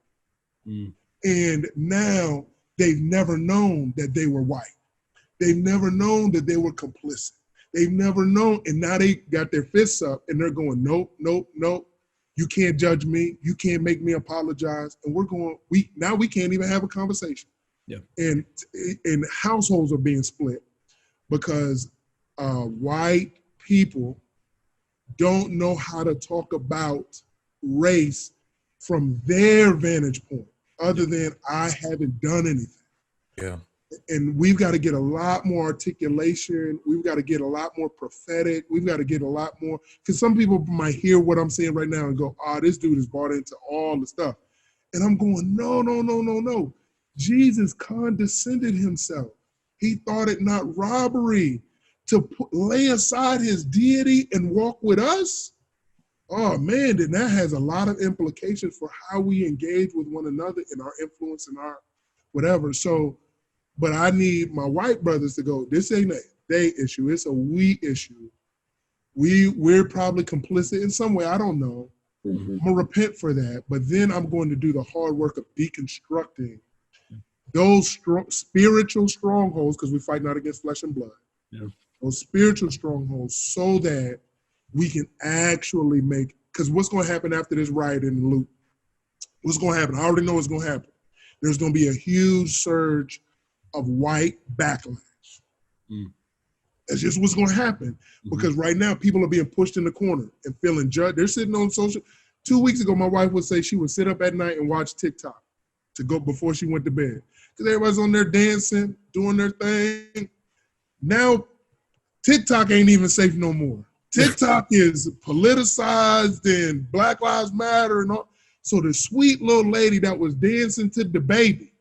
S2: And now they've never known that they were white. They've never known that they were complicit. They've never known, and now they got their fists up and they're going, nope, nope, nope. You can't judge me. You can't make me apologize. And we can't even have a conversation. Yeah. And households are being split because white people don't know how to talk about race from their vantage point, other than I haven't done anything. Yeah. And we've got to get a lot more articulation. We've got to get a lot more prophetic. We've got to get a lot more, because some people might hear what I'm saying right now and go, this dude is bought into all the stuff. And I'm going, no. Jesus condescended himself. He thought it not robbery to lay aside his deity and walk with us. Oh man, then that has a lot of implications for how we engage with one another and our influence and our whatever. So, but I need my white brothers to go, this ain't a they issue, it's a we issue. We're probably complicit in some way, I don't know. Mm-hmm. I'm gonna repent for that, but then I'm going to do the hard work of deconstructing those spiritual strongholds, because we fight not against flesh and blood. Yeah. Those spiritual strongholds, so that we can actually make, because what's going to happen after this riot in the loop? What's going to happen? I already know what's going to happen. There's going to be a huge surge of white backlash. That's just what's going to happen. Because right now, people are being pushed in the corner and feeling judged. They're sitting on social. 2 weeks ago, my wife would say she would sit up at night and watch TikTok to go before she went to bed. Because everybody's on there dancing, doing their thing. Now, TikTok ain't even safe no more. TikTok is politicized and Black Lives Matter and all. So the sweet little lady that was dancing to the baby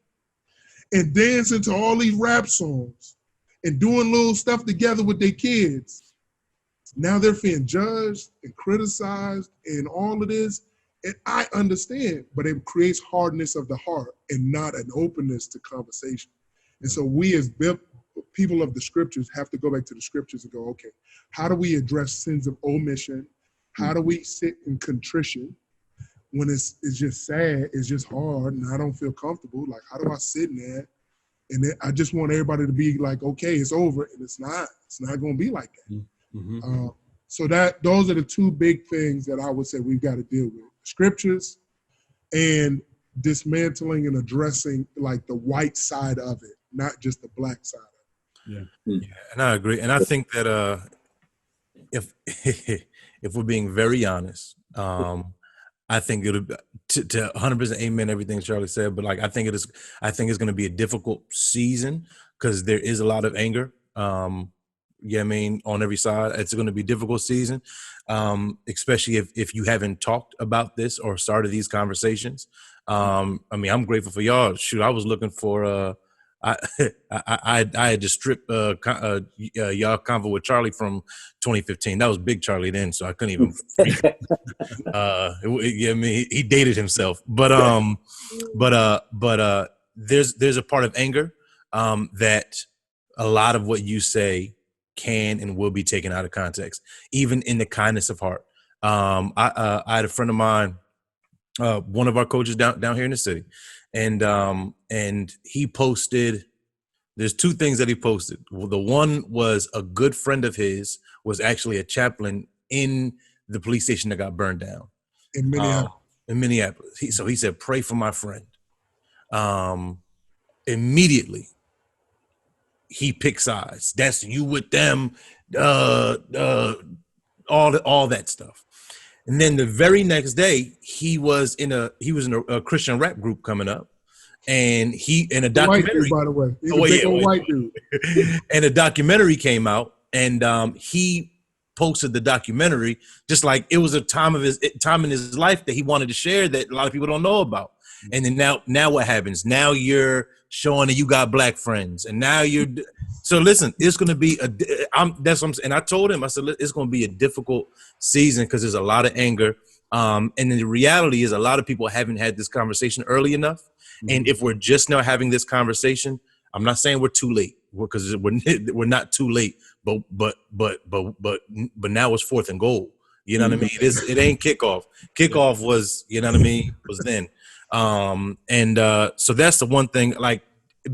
S2: and dancing to all these rap songs and doing little stuff together with their kids, now they're being judged and criticized and all of this. And I understand, but it creates hardness of the heart and not an openness to conversation. And so we as people of the scriptures have to go back to the scriptures and go, okay, how do we address sins of omission? How do we sit in contrition when it's just sad, it's just hard, and I don't feel comfortable? Like, how do I sit in that? And then I just want everybody to be like, okay, it's over, and it's not going to be like that. Mm-hmm. So those are the two big things that I would say we've got to deal with: scriptures and dismantling and addressing like the white side of it, not just the black side of it.
S3: Yeah, and I agree. And I think that if if we're being very honest, I think it'll be to 100% amen everything Charlie said. But like I think it's going to be a difficult season because there is a lot of anger. Yeah, I mean, on every side, it's going to be a difficult season, especially if you haven't talked about this or started these conversations. I mean, I'm grateful for y'all. Shoot, I was looking for I had to strip y'all convo with Charlie from 2015. That was big Charlie then, so I couldn't even. Yeah, I mean, he dated himself, but there's a part of anger that a lot of what you say can and will be taken out of context, even in the kindness of heart. I had a friend of mine, one of our coaches down here in the city, and he posted. There's two things that he posted. Well, the one was a good friend of his was actually a chaplain in the police station that got burned down
S2: In Minneapolis.
S3: in Minneapolis. So he said, "Pray for my friend." Immediately, he picked sides. That's you with them, all that stuff. And then the very next day, he was in a Christian rap group coming up, and he in a documentary.
S2: White dude, by the way, he's
S3: Oh,
S2: a big
S3: yeah,
S2: old white dude.
S3: And a documentary came out, and he posted the documentary just like it was a time in his life that he wanted to share that a lot of people don't know about. And then now what happens? Now you're showing that you got black friends, and now you're. So listen, it's going to be that's what I'm saying. And I told him, I said, it's going to be a difficult season because there's a lot of anger. And then the reality is a lot of people haven't had this conversation early enough. Mm-hmm. And if we're just now having this conversation, I'm not saying we're too late because we're not too late, but now it's fourth and goal. You know what I mean? It ain't kickoff. Kickoff was, you know what I mean, was then. So that's the one thing, like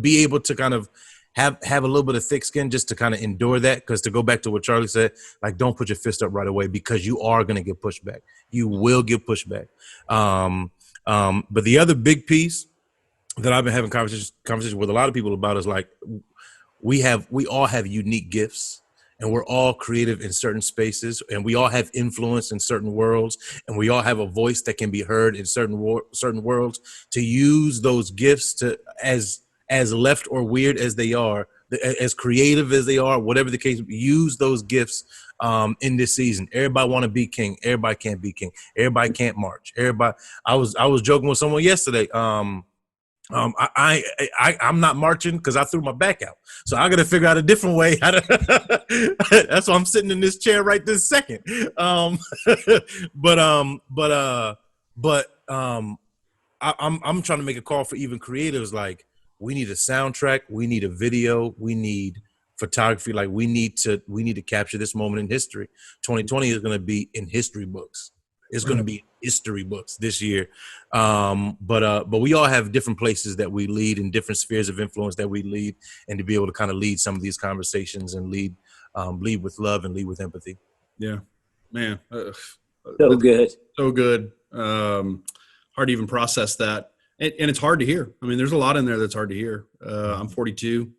S3: be able to kind of have a little bit of thick skin just to kind of endure that. Because to go back to what Charlie said, like don't put your fist up right away because you are going to get pushback. You will get pushback. But the other big piece that I've been having conversation with a lot of people about is like we all have unique gifts. And we're all creative in certain spaces, and we all have influence in certain worlds, and we all have a voice that can be heard in certain worlds. To use those gifts to as left or weird as they are, as creative as they are, whatever the case, use those gifts in this season. Everybody want to be king. Everybody can't be king. Everybody can't march. Everybody. I was joking with someone yesterday. I'm not marching because I threw my back out. So I got to figure out a different way. That's why I'm sitting in this chair right this second. I'm trying to make a call for even creatives. Like we need a soundtrack. We need a video. We need photography. Like we need to capture this moment in history. 2020 is going to be in history books. It's going to be history books this year. But we all have different places that we lead and different spheres of influence that we lead, and to be able to kind of lead some of these conversations and lead with love and lead with empathy.
S1: Yeah, man.
S4: So good.
S1: So good. Hard to even process that. And it's hard to hear. I mean, there's a lot in there that's hard to hear. I'm 42.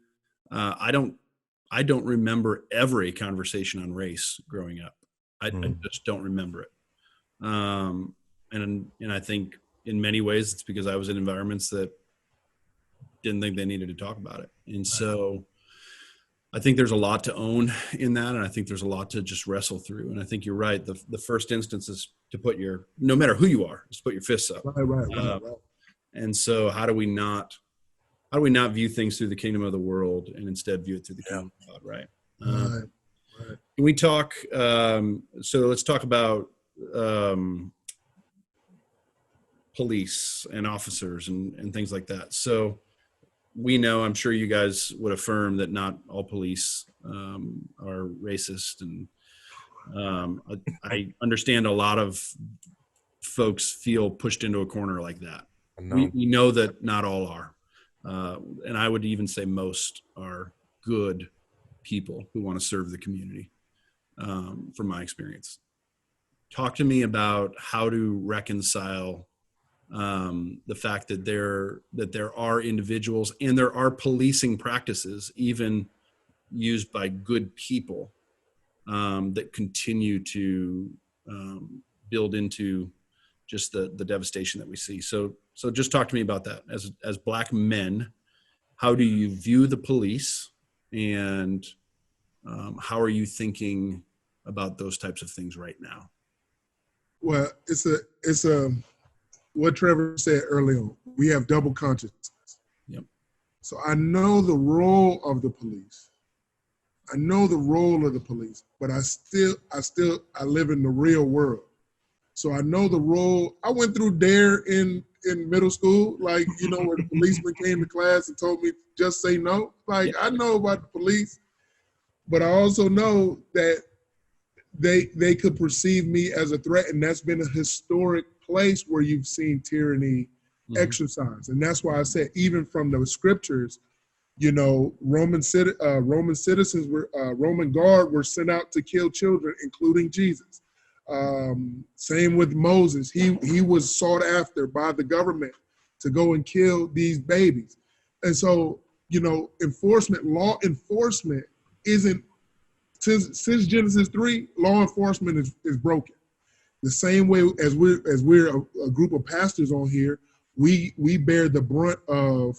S1: I don't remember ever a conversation on race growing up. I just don't remember it. And I think in many ways it's because I was in environments that didn't think they needed to talk about it. And so I think there's a lot to own in that. And I think there's a lot to just wrestle through. And I think you're right. The first instance is to put no matter who you are, just put your fists up.
S2: Right.
S1: And so how do we not view things through the kingdom of the world and instead view it through the kingdom of God? Right. Can we talk, so let's talk about, police and officers and things like that. So we know, I'm sure you guys would affirm that not all police are racist, and I understand a lot of folks feel pushed into a corner like that. We know that not all are, and I would even say most are good people who want to serve the community, from my experience. Talk to me about how to reconcile The fact that there are individuals and there are policing practices, even used by good people, that continue to build into just the devastation that we see. So just talk to me about that. As Black men, how do you view the police, and how are you thinking about those types of things right now?
S2: Well, it's what Trevor said early on. We have double consciousness.
S1: Yep.
S2: So I know the role of the police. I know the role of the police, but I live in the real world. So I know the role. I went through DARE in middle school, like, you know, where the policeman came to class and told me, just say no. Like, I know about the police, but I also know that they could perceive me as a threat, and that's been a historic place where you've seen tyranny exercised. And that's why I said, even from the scriptures, you know, Roman citizens were Roman guard were sent out to kill children, including Jesus. Same with Moses. He was sought after by the government to go and kill these babies. And so, you know, law enforcement isn't, since Genesis 3, law enforcement is broken. The same way as we're a group of pastors on here, we bear the brunt of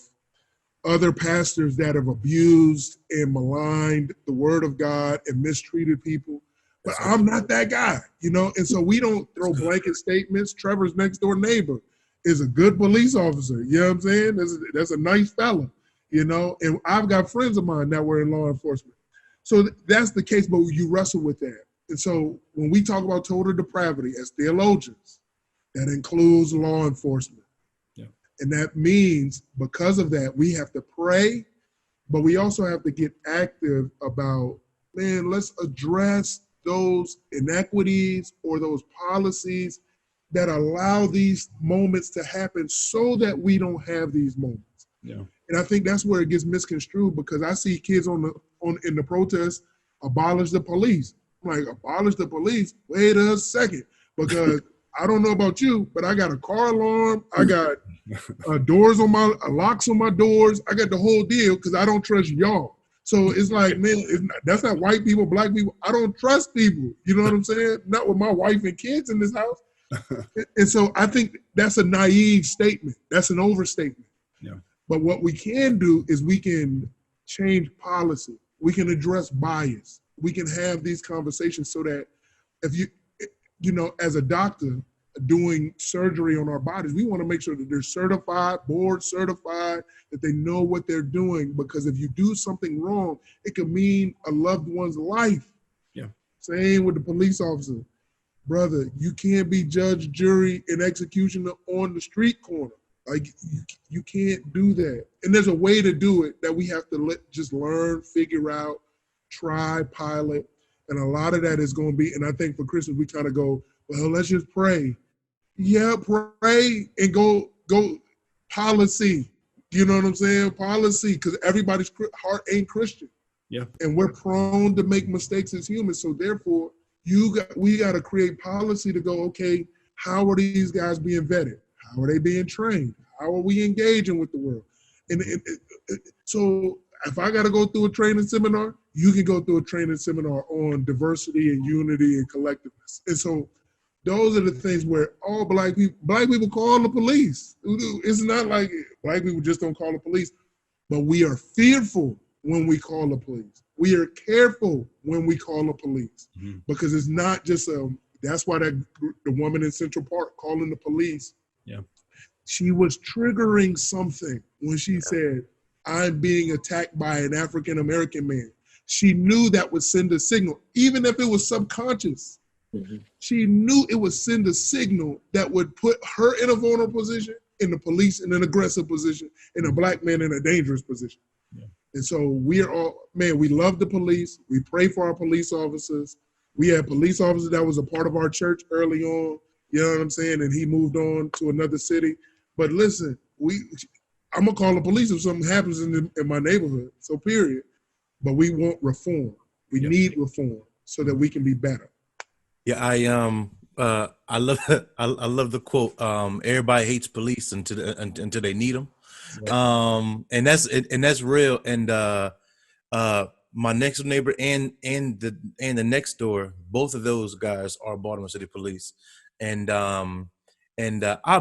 S2: other pastors that have abused and maligned the word of God and mistreated people. But I'm not that guy, you know? And so we don't throw blanket statements. Trevor's next door neighbor is a good police officer. You know what I'm saying? That's a nice fella, you know? And I've got friends of mine that were in law enforcement. So that's the case, but you wrestle with that. And so when we talk about total depravity as theologians, that includes law enforcement. Yeah. And that means because of that, we have to pray, but we also have to get active about, man, let's address those inequities or those policies that allow these moments to happen so that we don't have these moments. Yeah. And I think that's where it gets misconstrued, because I see kids in the protests, abolish the police. I'm like, abolish the police? Wait a second, because I don't know about you, but I got a car alarm. I got locks on my doors. I got the whole deal because I don't trust y'all. So it's like, man, that's not white people, black people. I don't trust people. You know what I'm saying? Not with my wife and kids in this house. And so I think that's a naive statement. That's an overstatement. Yeah. But what we can do is we can change policy. We can address bias. We can have these conversations so that if you know, as a doctor doing surgery on our bodies, we want to make sure that they're certified, board certified, that they know what they're doing. Because if you do something wrong, it could mean a loved one's life. Yeah. Same with the police officer. Brother, you can't be judge, jury, and executioner on the street corner. Like, you can't do that. And there's a way to do it that we have to just learn, figure out, try, pilot. And a lot of that is going to be, and I think for Christians, we kind of go, well, let's just pray. Yeah, pray and go policy. You know what I'm saying? Policy, because everybody's heart ain't Christian. Yeah. And we're prone to make mistakes as humans. So therefore, we got to create policy to go, okay, how are these guys being vetted? How are they being trained? How are we engaging with the world? And so if I got to go through a training seminar, you can go through a training seminar on diversity and unity and collectiveness. And so those are the things where all black people call the police. It's not like black people just don't call the police, but we are fearful when we call the police. We are careful when we call the police, because it's not just that's why the woman in Central Park calling the police. Yeah, she was triggering something when she said, "I'm being attacked by an African American man." She knew that would send a signal, even if it was subconscious. She knew it would send a signal that would put her in a vulnerable position, and the police in an aggressive position, and a black man in a dangerous position. Yeah. And so we are all, man, we love the police. We pray for our police officers. We had police officers that was a part of our church early on, you know what I'm saying? And he moved on to another city. But listen, I'm going to call the police if something happens in my neighborhood, so period. But we want reform. We need reform so that we can be better.
S3: Yeah, I love I love the quote. Everybody hates police until they need them. And that's real. And my next door neighbor and the next door, both of those guys are Baltimore City Police. And I'll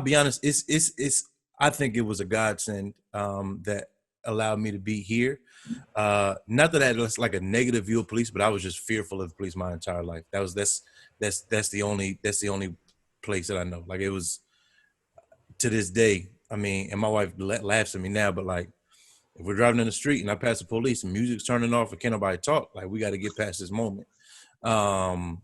S3: be honest, it's I think it was a godsend that allowed me to be here. Not that I had like a negative view of police, but I was just fearful of the police my entire life. That's the only place that I know. Like, it was, to this day. I mean, and my wife laughs at me now, but like, if we're driving in the street and I pass the police and music's turning off and can't nobody talk, like, we got to get past this moment. And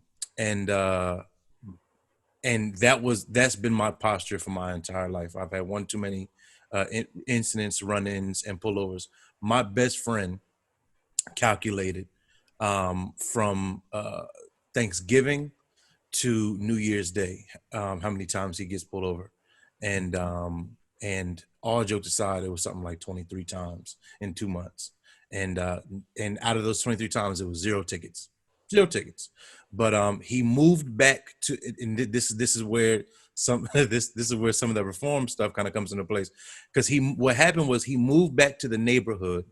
S3: that's been my posture for my entire life. I've had one too many incidents, run-ins, and pullovers. My best friend calculated from Thanksgiving to New Year's Day, how many times he gets pulled over. And all jokes aside, it was something like 23 times in 2 months. And out of those 23 times, it was zero tickets. But he moved back to, and this is where some this is where some of the reform stuff kind of comes into place. Because what happened was he moved back to the neighborhood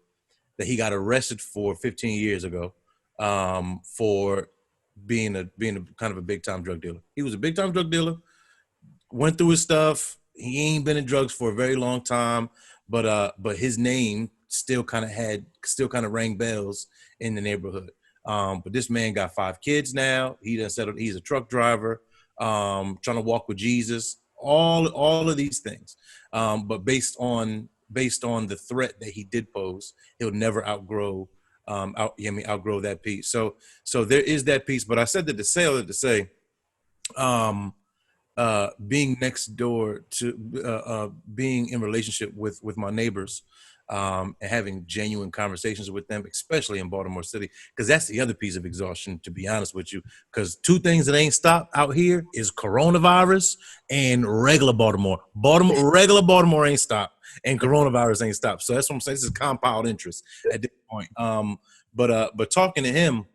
S3: that he got arrested for 15 years ago, for being a kind of a big time drug dealer. He was a big time drug dealer, went through his stuff. He ain't been in drugs for a very long time, but his name still kind of rang bells in the neighborhood. But this man got 5 kids now. He done settled. He's a truck driver, trying to walk with Jesus. All of these things, but based on the threat that he did pose, he'll never outgrow that piece. So there is that piece. But I said that to say, being next door to being in relationship with my neighbors, and having genuine conversations with them, especially in Baltimore City, because that's the other piece of exhaustion, to be honest with you, because 2 things that ain't stopped out here is coronavirus and regular Baltimore. Regular Baltimore ain't stopped, and coronavirus ain't stopped. So that's what I'm saying. This is compound interest at this point. But talking to him,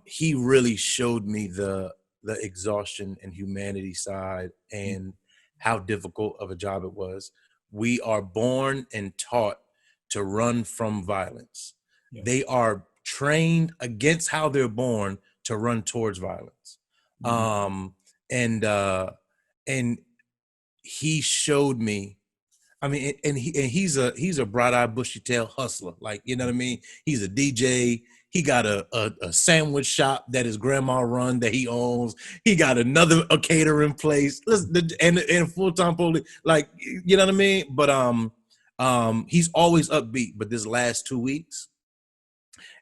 S3: he really showed me the exhaustion and humanity side, and how difficult of a job it was. We are born and taught to run from violence. Yeah. They are trained against how they're born to run towards violence. And he showed me, I mean, and he's a bright-eyed, bushy-tailed hustler. Like, you know what I mean? He's a DJ. He got a sandwich shop that his grandma run that he owns. He got another catering place. And full-time police. Like, you know what I mean? But he's always upbeat. But this last 2 weeks,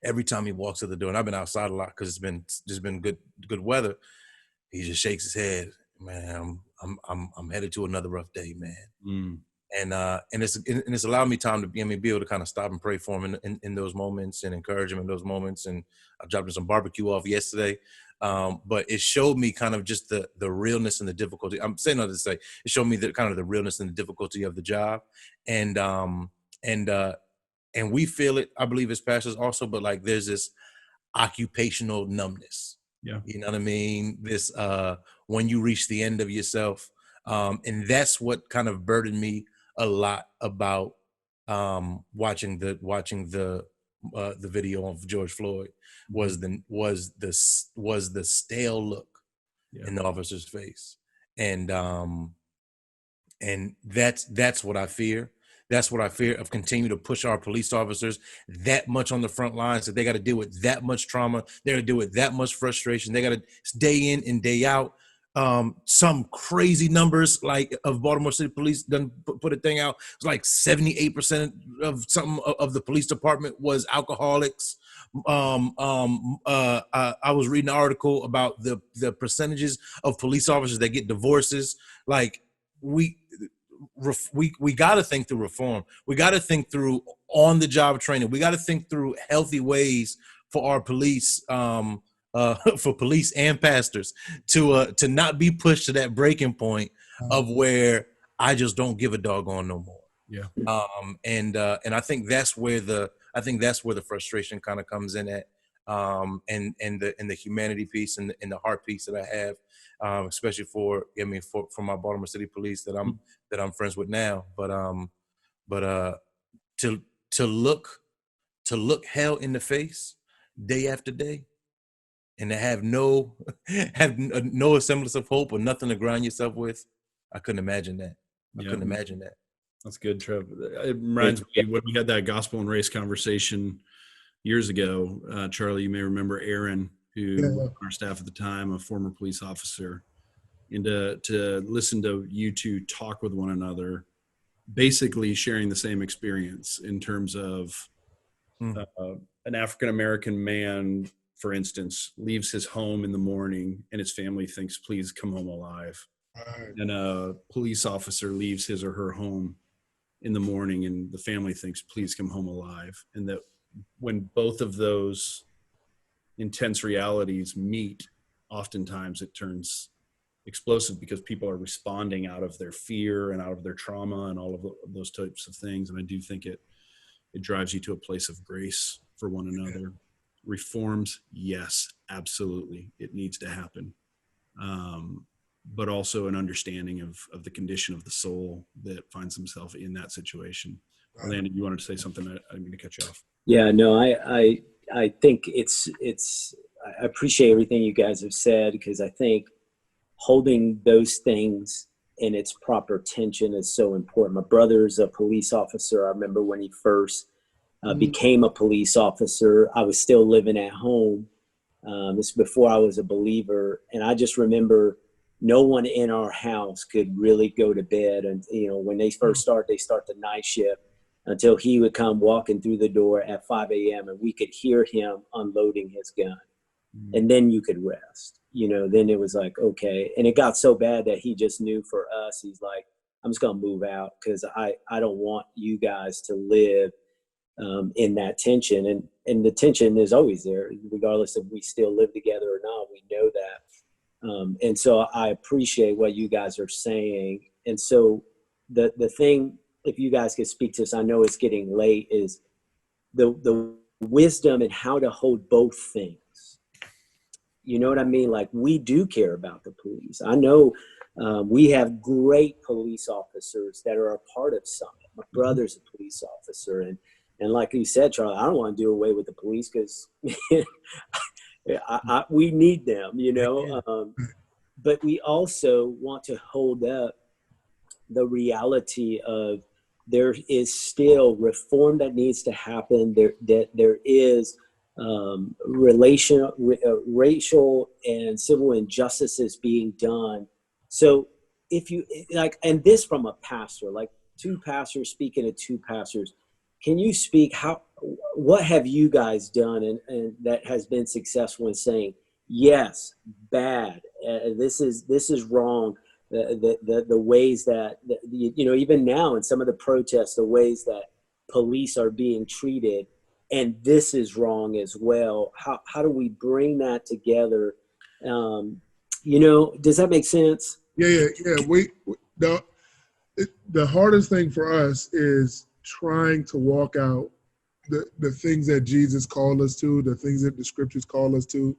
S3: every time he walks to the door, and I've been outside a lot because it's just been good weather, he just shakes his head. Man, I'm headed to another rough day, man. And it's allowed me time to be able to kind of stop and pray for him in those moments, and encourage him in those moments. And I dropped him some barbecue off yesterday, but it showed me kind of just the realness and the difficulty. I'm saying that to say, it showed me the kind of the realness and the difficulty of the job, and we feel it, I believe, as pastors also. But like, there's this occupational numbness. Yeah, you know what I mean. This when you reach the end of yourself, and that's what kind of burdened me a lot about watching the video of George Floyd, was the stale look in the officer's face, and that's what I fear. That's what I fear, of continue to push our police officers that much on the front lines, that they got to deal with that much trauma. They got to deal with that much frustration. They got to day in and day out. Some crazy numbers, like, of Baltimore City Police done put a thing out. It's like 78% of something of the police department was alcoholics. I was reading an article about the percentages of police officers that get divorces. Like, we got to think through reform. We got to think through on the job training. We got to think through healthy ways for our police, for police and pastors to not be pushed to that breaking point of where I just don't give a doggone no more. Yeah. And I think that's where the frustration kind of comes in at. and the humanity piece and the heart piece that I have, especially for my Baltimore City Police that I'm friends with now. But to look hell in the face day after day, and to have no semblance of hope or nothing to ground yourself with, I couldn't imagine that. I couldn't imagine that.
S1: That's good, Trev. It reminds me when we had that gospel and race conversation years ago. Charlie, you may remember Aaron, who was on our staff at the time, a former police officer, and to listen to you two talk with one another, basically sharing the same experience in terms of an African-American man, for instance, leaves his home in the morning and his family thinks, please come home alive. And a police officer leaves his or her home in the morning and the family thinks, please come home alive. And that when both of those intense realities meet, oftentimes it turns explosive because people are responding out of their fear and out of their trauma and all of those types of things. And I do think it drives you to a place of grace for one another. Reforms, yes, absolutely. It needs to happen. But also an understanding of the condition of the soul that finds himself in that situation. Orlando, you wanted to say something? I didn't mean to cut you off.
S4: Yeah, no, I think I appreciate everything you guys have said, because I think holding those things in its proper tension is so important. My brother's a police officer. I remember when he first became a police officer, I was still living at home. This is before I was a believer. And I just remember no one in our house could really go to bed. And, when they first start the night shift until he would come walking through the door at 5 a.m. and we could hear him unloading his gun. And then you could rest, then it was like, okay. And it got so bad that he just knew for us, he's like, I'm just going to move out because I don't want you guys to live in that tension. And the tension is always there, regardless if we still live together or not. We know that. And so I appreciate what you guys are saying. And so the thing, if you guys could speak to this, I know it's getting late, is the wisdom and how to hold both things. You know what I mean? Like, we do care about the police. I know we have great police officers that are a part of Summit. My brother's a police officer. And like you said, Charlie, I don't want to do away with the police because we need them, but we also want to hold up the reality of there is still reform that needs to happen. There is racial and civil injustices being done. So if you and this from a pastor, like two pastors speaking to two pastors, can you speak what have you guys done and that has been successful in saying, yes, bad, this is wrong, the ways that even now in some of the protests, the ways that police are being treated, and this is wrong as well. How do we bring that together? Does that make sense?
S2: Yeah. The hardest thing for us is trying to walk out the things that Jesus called us to, the things that the scriptures call us to,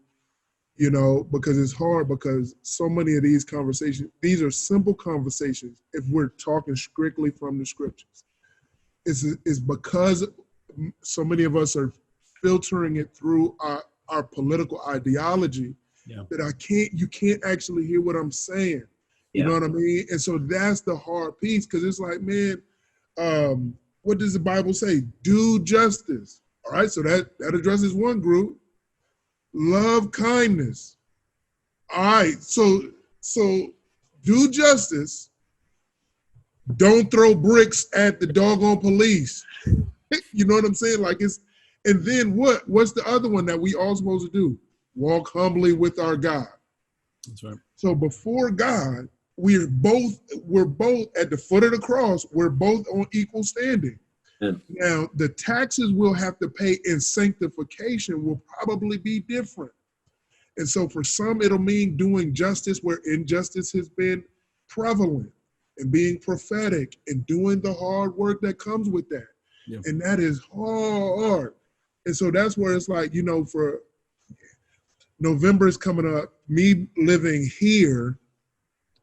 S2: because it's hard, because so many of these conversations, these are simple conversations if we're talking strictly from the scriptures. It's because so many of us are filtering it through our political ideology that you can't actually hear what I'm saying. You know what I mean? And so that's the hard piece, because it's like, man, what does the Bible say? Do justice. All right, so that addresses one group. Love kindness. All right, so do justice. Don't throw bricks at the doggone police. You know what I'm saying? And then what's the other one that we all supposed to do? Walk humbly with our God.
S1: That's right.
S2: So before God, we're both at the foot of the cross. We're both on equal standing. Yeah. Now, the taxes we'll have to pay in sanctification will probably be different. And so for some, it'll mean doing justice where injustice has been prevalent, and being prophetic and doing the hard work that comes with that. Yeah. And that is hard. And so that's where it's like, for November is coming up. Me living here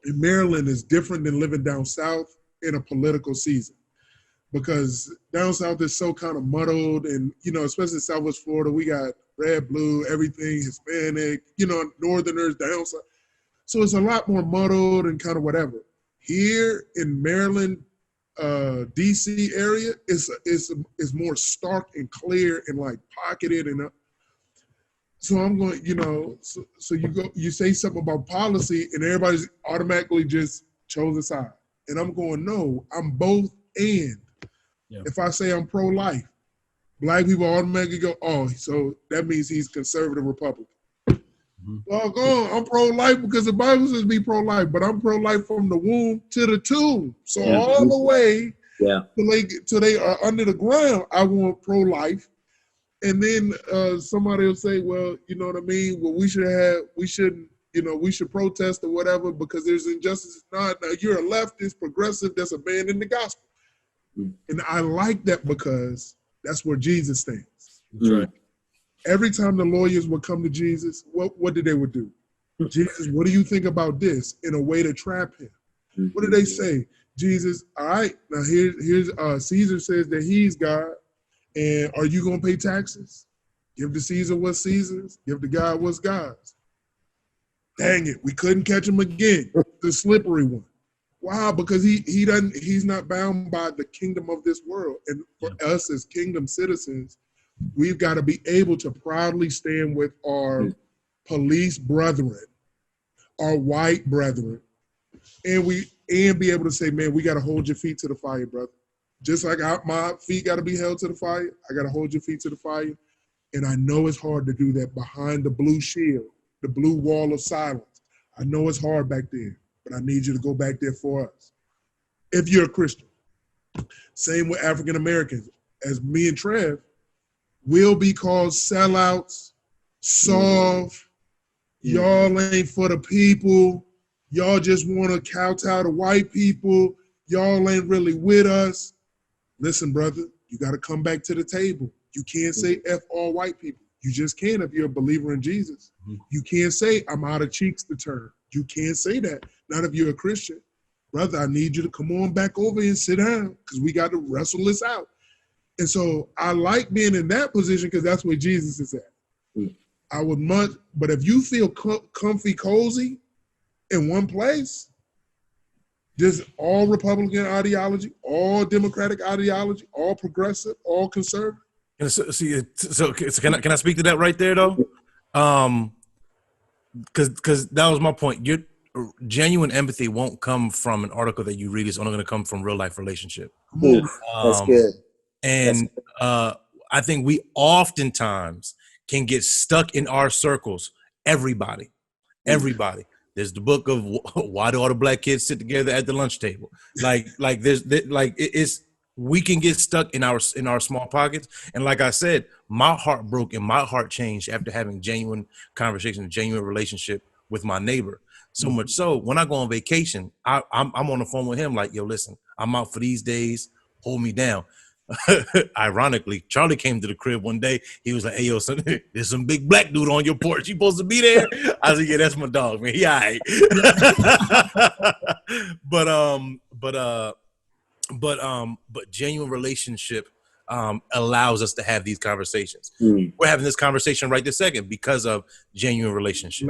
S2: in Maryland is different than living down south in a political season, because down south is so kind of muddled, and especially Southwest Florida, we got red, blue, everything, Hispanic, Northerners down south. So it's a lot more muddled and kind of whatever. Here in Maryland, DC area is more stark and clear and like pocketed, and so I'm going, so you say something about policy and everybody's automatically just chose a side, and I'm going, no, I'm both and. Yeah. If I say I'm pro-life, black people automatically go, oh, so that means he's conservative Republican. Mm-hmm. Well, go on, I'm pro-life because the Bible says be pro-life, but I'm pro-life from the womb to the tomb. So all the way till they are under the ground, I want pro-life. And then somebody will say, well, you know what I mean? Well, we should protest or whatever because there's injustice. No, you're a leftist, progressive that's abandoning the gospel. And I like that because that's where Jesus stands. That's right. Every time the lawyers would come to Jesus, what did they would do? Jesus, what do you think about this? In a way to trap him. What did they say? Jesus, all right, now here's Caesar says that he's God, and are you going to pay taxes? Give to Caesar what's Caesar's, give to God what's God's. Dang it, we couldn't catch him again. The slippery one. Wow, because he's not bound by the kingdom of this world. And for us as kingdom citizens, we've got to be able to proudly stand with our police brethren, our white brethren, and be able to say, man, we got to hold your feet to the fire, brother. Just like my feet got to be held to the fire, I got to hold your feet to the fire. And I know it's hard to do that behind the blue shield, the blue wall of silence. I know it's hard back there. But I need you to go back there for us. If you're a Christian. Same with African Americans. As me and Trev, we'll be called sellouts, soft, y'all ain't for the people, y'all just want to kowtow to white people, y'all ain't really with us. Listen, brother, you got to come back to the table. You can't say F all white people. You just can't if you're a believer in Jesus. You can't say I'm out of cheeks to turn. You can't say that. Not if you're a Christian. Brother, I need you to come on back over and sit down because we got to wrestle this out. And so I like being in that position because that's where Jesus is at. I would much, but if you feel comfy, cozy in one place, just all Republican ideology, all Democratic ideology, all progressive, all conservative.
S3: So can I speak to that right there though? Because that was my point. Your genuine empathy won't come from an article that you read. It's only going to come from real life relationship.
S4: That's good.
S3: And I think we oftentimes can get stuck in our circles. Everybody. There's the book of why do all the black kids sit together at the lunch table? We can get stuck in our small pockets. And like I said, my heart broke and my heart changed after having genuine conversation, genuine relationship with my neighbor. So much so when I go on vacation, I'm on the phone with him like, yo, listen, I'm out for these days. Hold me down. Ironically, Charlie came to the crib one day. He was like, hey, yo, son, there's some big black dude on your porch. You supposed to be there? I was like, yeah, that's my dog, man. He all right. But genuine relationship allows us to have these conversations. We're having this conversation right this second because of genuine relationship.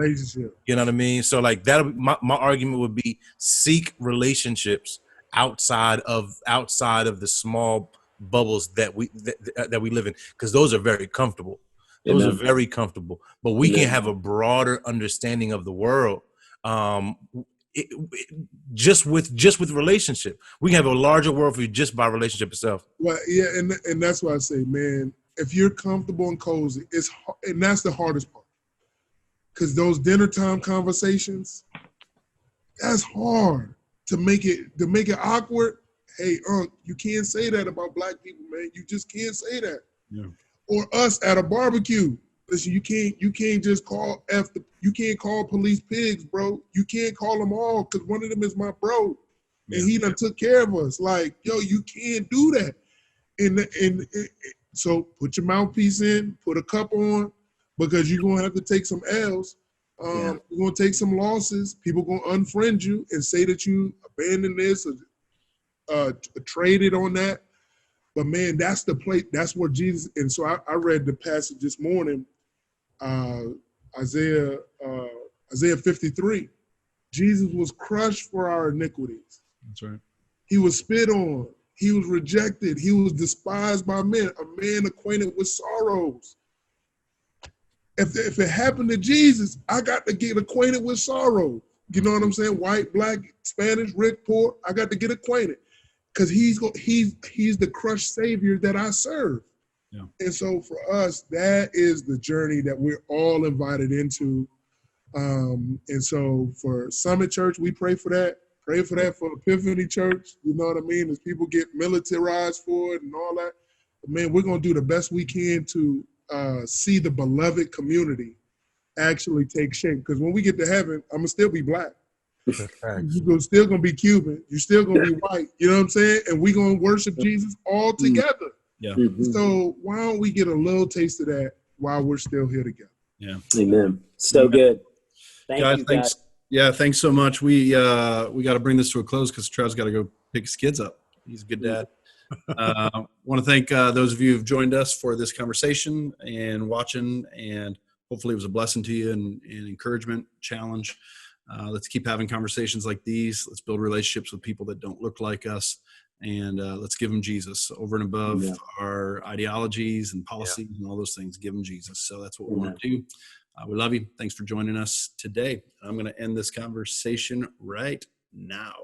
S3: You know what I mean? So like that, my argument would be seek relationships outside of the small bubbles that we live in, because those are very comfortable. Those are very comfortable. But we can have a broader understanding of the world. Just with relationship, we can have a larger worldview just by relationship itself.
S2: Well, yeah, and that's why I say, man, if you're comfortable and cozy, and that's the hardest part, because those dinner time conversations, that's hard to make it awkward. Hey, you can't say that about black people, man. You just can't say that. Yeah. Or us at a barbecue. Listen, you can't just call you can't call police pigs, bro. You can't call them all because one of them is my bro, and he done took care of us. Like, yo, you can't do that. And so put your mouthpiece in, put a cup on, because you're going to have to take some L's. You're going to take some losses. People going to unfriend you and say that you abandoned this or traded on that. But man, that's the place. That's where Jesus. And so I read the passage this morning, Isaiah 53. Jesus was crushed for our iniquities.
S1: That's right.
S2: He was spit on. He was rejected. He was despised by men. A man acquainted with sorrows. If it happened to Jesus, I got to get acquainted with sorrow. You know what I'm saying? White, black, Spanish, rich, poor. I got to get acquainted because he's the crushed Savior that I serve.
S1: Yeah.
S2: And so for us, that is the journey that we're all invited into. And so for Summit Church, we pray for that. Pray for that for Epiphany Church. You know what I mean? As people get militarized for it and all that. But man, we're going to do the best we can to see the beloved community actually take shape. Because when we get to heaven, I'm going to still be black. You're still going to be Cuban. You're still going to be white. You know what I'm saying? And we're going to worship Jesus all together.
S1: Yeah.
S2: So why don't we get a little taste of that while we're still here together?
S1: Yeah.
S4: Amen. So good. Thank you,
S1: thanks.
S4: guys.
S1: Yeah, thanks so much. We got to bring this to a close because Trev's got to go pick his kids up. He's a good dad. Want to thank those of you who've joined us for this conversation and watching, and hopefully it was a blessing to you and encouragement, challenge. Let's keep having conversations like these. Let's build relationships with people that don't look like us, and let's give them Jesus over and above our ideologies and policies and all those things. Give them Jesus. So that's what we want to do. We love you. Thanks for joining us today. I'm going to end this conversation right now.